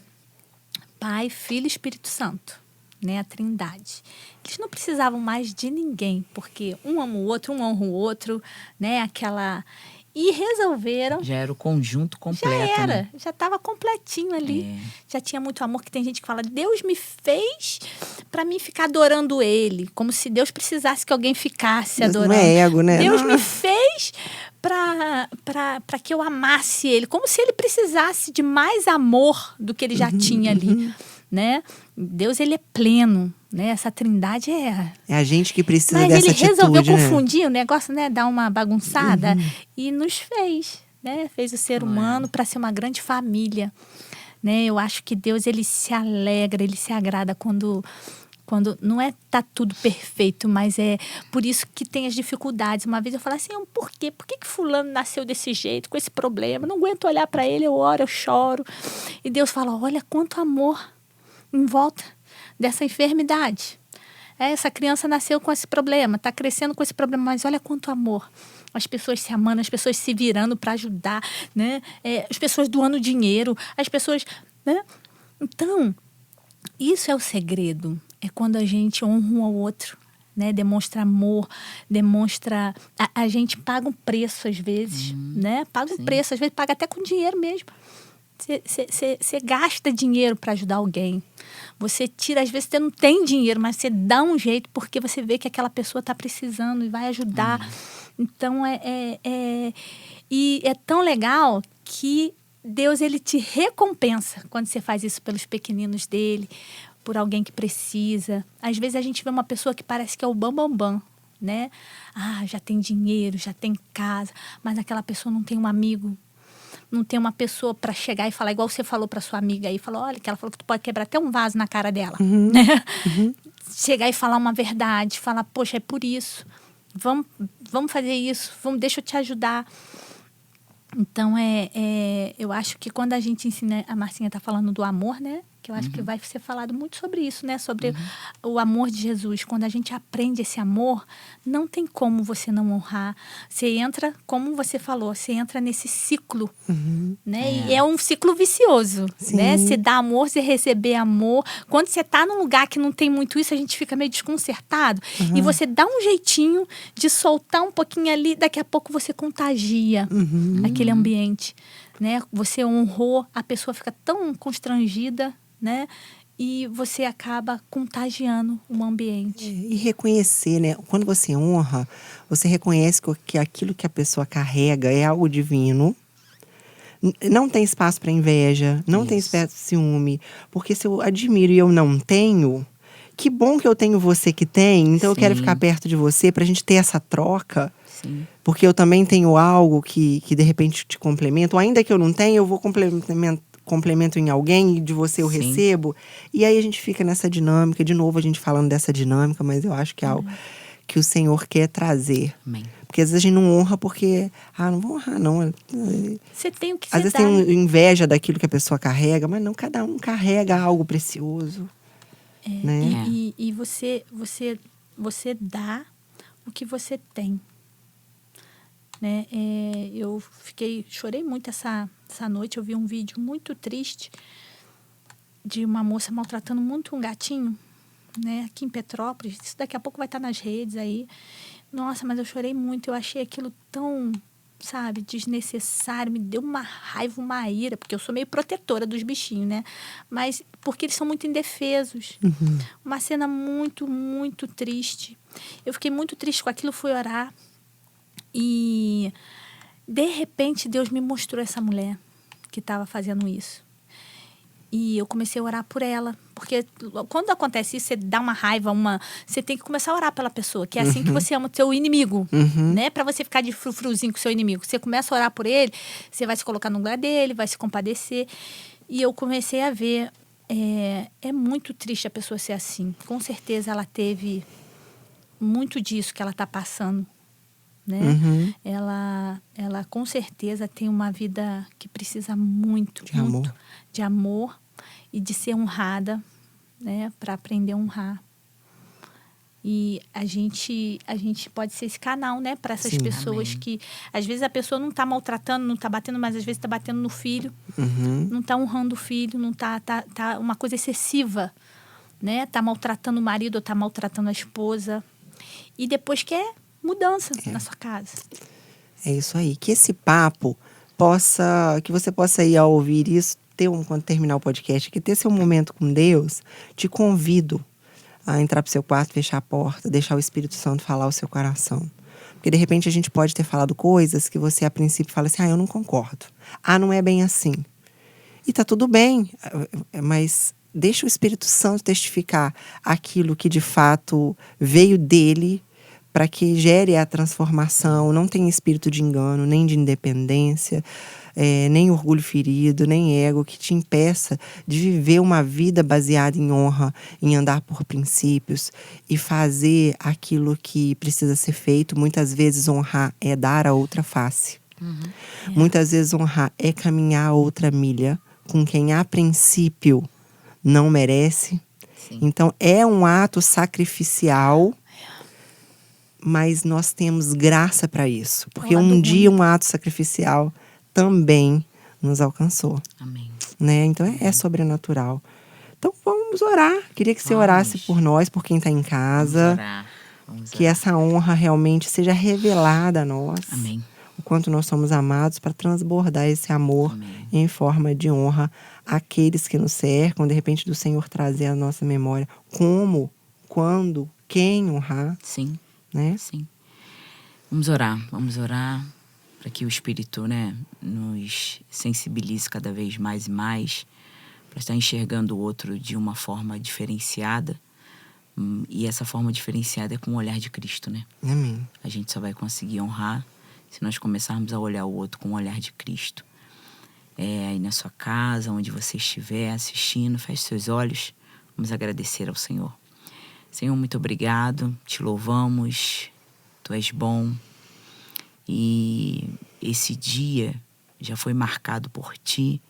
[SPEAKER 3] Pai, Filho e Espírito Santo, né? A Trindade. Eles não precisavam mais de ninguém, porque um ama o outro, um honra o outro, né? E resolveram.
[SPEAKER 2] Já era o conjunto completo,
[SPEAKER 3] Já era,
[SPEAKER 2] né?
[SPEAKER 3] já estava completinho ali. Já tinha muito amor, que tem gente que fala, Deus me fez para mim ficar adorando Ele. Como se Deus precisasse que alguém ficasse
[SPEAKER 1] Deus
[SPEAKER 3] adorando.
[SPEAKER 1] não é ego, né?
[SPEAKER 3] Deus
[SPEAKER 1] Não.
[SPEAKER 3] me fez para que eu amasse Ele. Como se Ele precisasse de mais amor do que Ele já tinha ali. Né? Deus, Ele é pleno. Né? Essa trindade é
[SPEAKER 1] a gente que precisa
[SPEAKER 3] Mas
[SPEAKER 1] dessa
[SPEAKER 3] Ele
[SPEAKER 1] atitude,
[SPEAKER 3] resolveu
[SPEAKER 1] né?
[SPEAKER 3] confundir o negócio, né? Dar uma bagunçada e nos fez. Né? Fez o ser humano para ser uma grande família. Né? Eu acho que Deus, Ele se alegra, Ele se agrada quando não tá tudo perfeito, mas é por isso que tem as dificuldades. Uma vez eu falei assim, por quê? Por que fulano nasceu desse jeito, com esse problema? Não aguento olhar para ele, eu oro, eu choro. E Deus fala, olha quanto amor em volta dessa enfermidade. Essa criança nasceu com esse problema, está crescendo com esse problema, mas olha quanto amor. As pessoas se amando, as pessoas se virando para ajudar, né? As pessoas doando dinheiro, as pessoas, né? Então, isso é o segredo. É quando a gente honra um ao outro, né? Demonstra amor, demonstra... A gente paga um preço às vezes, né? Paga um preço, às vezes paga até com dinheiro mesmo. Você gasta dinheiro para ajudar alguém. Você tira, às vezes você não tem dinheiro, mas você dá um jeito porque você vê que aquela pessoa está precisando e vai ajudar. Então, e é tão legal que Deus, ele te recompensa quando você faz isso pelos pequeninos dele, por alguém que precisa. Às vezes a gente vê uma pessoa que parece que é o bambambam, né? Já tem dinheiro, já tem casa, mas aquela pessoa não tem um amigo, não tem uma pessoa para chegar e falar, igual você falou para sua amiga aí, falou, olha, que ela falou que tu pode quebrar até um vaso na cara dela, né? Chegar e falar uma verdade, falar, poxa, é por isso, vamos fazer isso, deixa eu te ajudar. Então, eu acho que quando a gente ensina, a Marcinha está falando do amor, né? Que eu acho que vai ser falado muito sobre isso, né? Sobre o amor de Jesus. Quando a gente aprende esse amor, não tem como você não honrar. Você entra, como você falou, você entra nesse ciclo, né? E é um ciclo vicioso, né? Você dá amor, você receber amor. Quando você está num lugar que não tem muito isso, a gente fica meio desconcertado. E você dá um jeitinho de soltar um pouquinho ali, daqui a pouco você contagia aquele ambiente, né? Você honrou, a pessoa fica tão constrangida, né? E você acaba contagiando o ambiente.
[SPEAKER 1] E reconhecer, né? Quando você honra, você reconhece que aquilo que a pessoa carrega é algo divino. Não tem espaço para inveja, não tem espaço para ciúme. Porque se eu admiro e eu não tenho, que bom que eu tenho você que tem. Então eu quero ficar perto de você pra gente ter essa troca. Porque eu também tenho algo que de repente te complementa. Ou ainda que eu não tenha, eu vou complemento em alguém e de você eu recebo. E aí a gente fica nessa dinâmica. De novo a gente falando dessa dinâmica, mas eu acho que é algo que o Senhor quer trazer.
[SPEAKER 2] Amém.
[SPEAKER 1] Porque às vezes a gente não honra porque... não vou honrar, não.
[SPEAKER 3] Você tem o que
[SPEAKER 1] às vezes
[SPEAKER 3] dá.
[SPEAKER 1] tem inveja daquilo que a pessoa carrega, mas não, cada um carrega algo precioso. Né?
[SPEAKER 3] E você dá o que você tem. Né? Eu chorei muito essa noite. Eu vi um vídeo muito triste de uma moça maltratando muito um gatinho, né? Aqui em Petrópolis. Isso daqui a pouco vai estar nas redes aí. Nossa, mas eu chorei muito. Eu achei aquilo tão, sabe, desnecessário. Me deu uma raiva, uma ira, porque eu sou meio protetora dos bichinhos, né? Mas porque eles são muito indefesos. Uma cena muito, muito triste. Eu fiquei muito triste com aquilo, fui orar. E, de repente, Deus me mostrou essa mulher que estava fazendo isso. E eu comecei a orar por ela. Porque quando acontece isso, você dá uma raiva, você tem que começar a orar pela pessoa. Que é assim que você ama o seu inimigo. Né? Para você ficar de frufruzinho com o seu inimigo. Você começa a orar por ele, você vai se colocar no lugar dele, vai se compadecer. E eu comecei a ver... É muito triste a pessoa ser assim. Com certeza ela teve muito disso que ela está passando. Né? Ela com certeza tem uma vida que precisa muito de amor e de ser honrada, né? Para aprender a honrar. E a gente pode ser esse canal, né? Para essas pessoas que às vezes a pessoa não está maltratando, não está batendo, mas às vezes está batendo no filho, não está honrando o filho, não tá uma coisa excessiva, né? Está maltratando o marido ou está maltratando a esposa e depois quer mudança na sua casa.
[SPEAKER 1] É isso aí. Que esse papo que você possa ir a ouvir isso, quando terminar o podcast, que ter seu momento com Deus, te convido a entrar pro seu quarto, fechar a porta, deixar o Espírito Santo falar o seu coração. Porque de repente a gente pode ter falado coisas que você a princípio fala assim, eu não concordo. Não é bem assim. E tá tudo bem, mas deixa o Espírito Santo testificar aquilo que de fato veio dele, para que gere a transformação. Não tem espírito de engano, nem de independência, nem orgulho ferido, nem ego que te impeça de viver uma vida baseada em honra, em andar por princípios e fazer aquilo que precisa ser feito. Muitas vezes honrar é dar a outra face. Muitas vezes honrar é caminhar a outra milha com quem a princípio não merece.
[SPEAKER 2] Sim.
[SPEAKER 1] Então, é um ato sacrificial, mas nós temos graça para isso. Porque um dia um ato sacrificial também nos alcançou.
[SPEAKER 2] Amém.
[SPEAKER 1] Né? Então, é sobrenatural. Então, vamos orar. Queria que você orasse por nós, por quem está em casa.
[SPEAKER 2] Vamos orar.
[SPEAKER 1] Que essa honra realmente seja revelada a nós.
[SPEAKER 2] Amém.
[SPEAKER 1] O quanto nós somos amados, para transbordar esse amor em forma de honra àqueles que nos cercam, de repente do Senhor trazer à nossa memória como, quando, quem honrar.
[SPEAKER 2] Sim,
[SPEAKER 1] né?
[SPEAKER 2] Sim. Vamos orar para que o Espírito, né, nos sensibilize cada vez mais e mais, para estar enxergando o outro de uma forma diferenciada. E essa forma diferenciada é com o olhar de Cristo, né?
[SPEAKER 1] Amém.
[SPEAKER 2] A gente só vai conseguir honrar se nós começarmos a olhar o outro com o olhar de Cristo. Aí na sua casa, onde você estiver assistindo, feche seus olhos. Vamos agradecer ao Senhor. Senhor, muito obrigado. Te louvamos. Tu és bom. E esse dia já foi marcado por Ti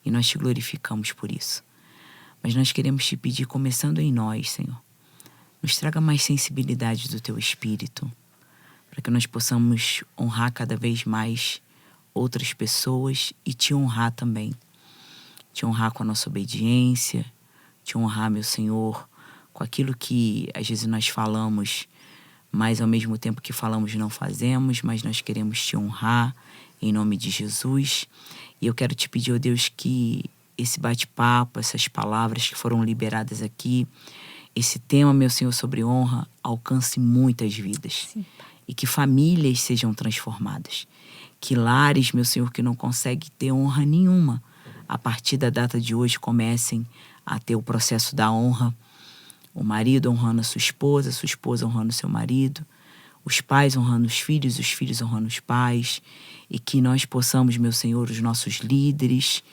[SPEAKER 2] e nós te glorificamos por isso. Mas nós queremos te pedir, começando em nós, Senhor, nos traga mais sensibilidade do Teu Espírito, para que nós possamos honrar cada vez mais outras pessoas e Te honrar também. Te honrar com a nossa obediência, Te honrar, meu Senhor, com aquilo que às vezes nós falamos, mas ao mesmo tempo que falamos não fazemos, mas nós queremos Te honrar em nome de Jesus. E eu quero te pedir, ó Deus, que esse bate-papo, essas palavras que foram liberadas aqui, esse tema, meu Senhor, sobre honra, alcance muitas vidas.
[SPEAKER 3] Sim.
[SPEAKER 2] E que famílias sejam transformadas. Que lares, meu Senhor, que não conseguem ter honra nenhuma, a partir da data de hoje comecem a ter o processo da honra. O marido honrando a sua esposa honrando o seu marido, os pais honrando os filhos honrando os pais. E que nós possamos, meu Senhor, os nossos líderes,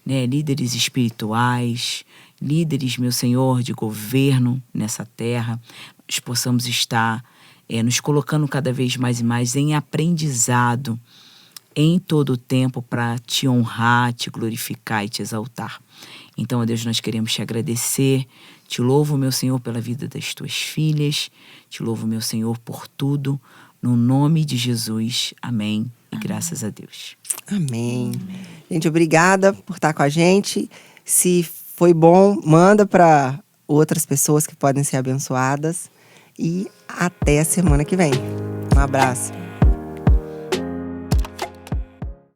[SPEAKER 2] né, líderes espirituais, líderes, meu Senhor, de governo nessa terra, nós possamos estar nos colocando cada vez mais e mais em aprendizado em todo o tempo para Te honrar, Te glorificar e Te exaltar. Então, ó Deus, nós queremos Te agradecer. Te louvo, meu Senhor, pela vida das Tuas filhas. Te louvo, meu Senhor, por tudo. No nome de Jesus. Amém. E graças a Deus.
[SPEAKER 1] Amém. Gente, obrigada por estar com a gente. Se foi bom, manda para outras pessoas que podem ser abençoadas. E até a semana que vem. Um abraço.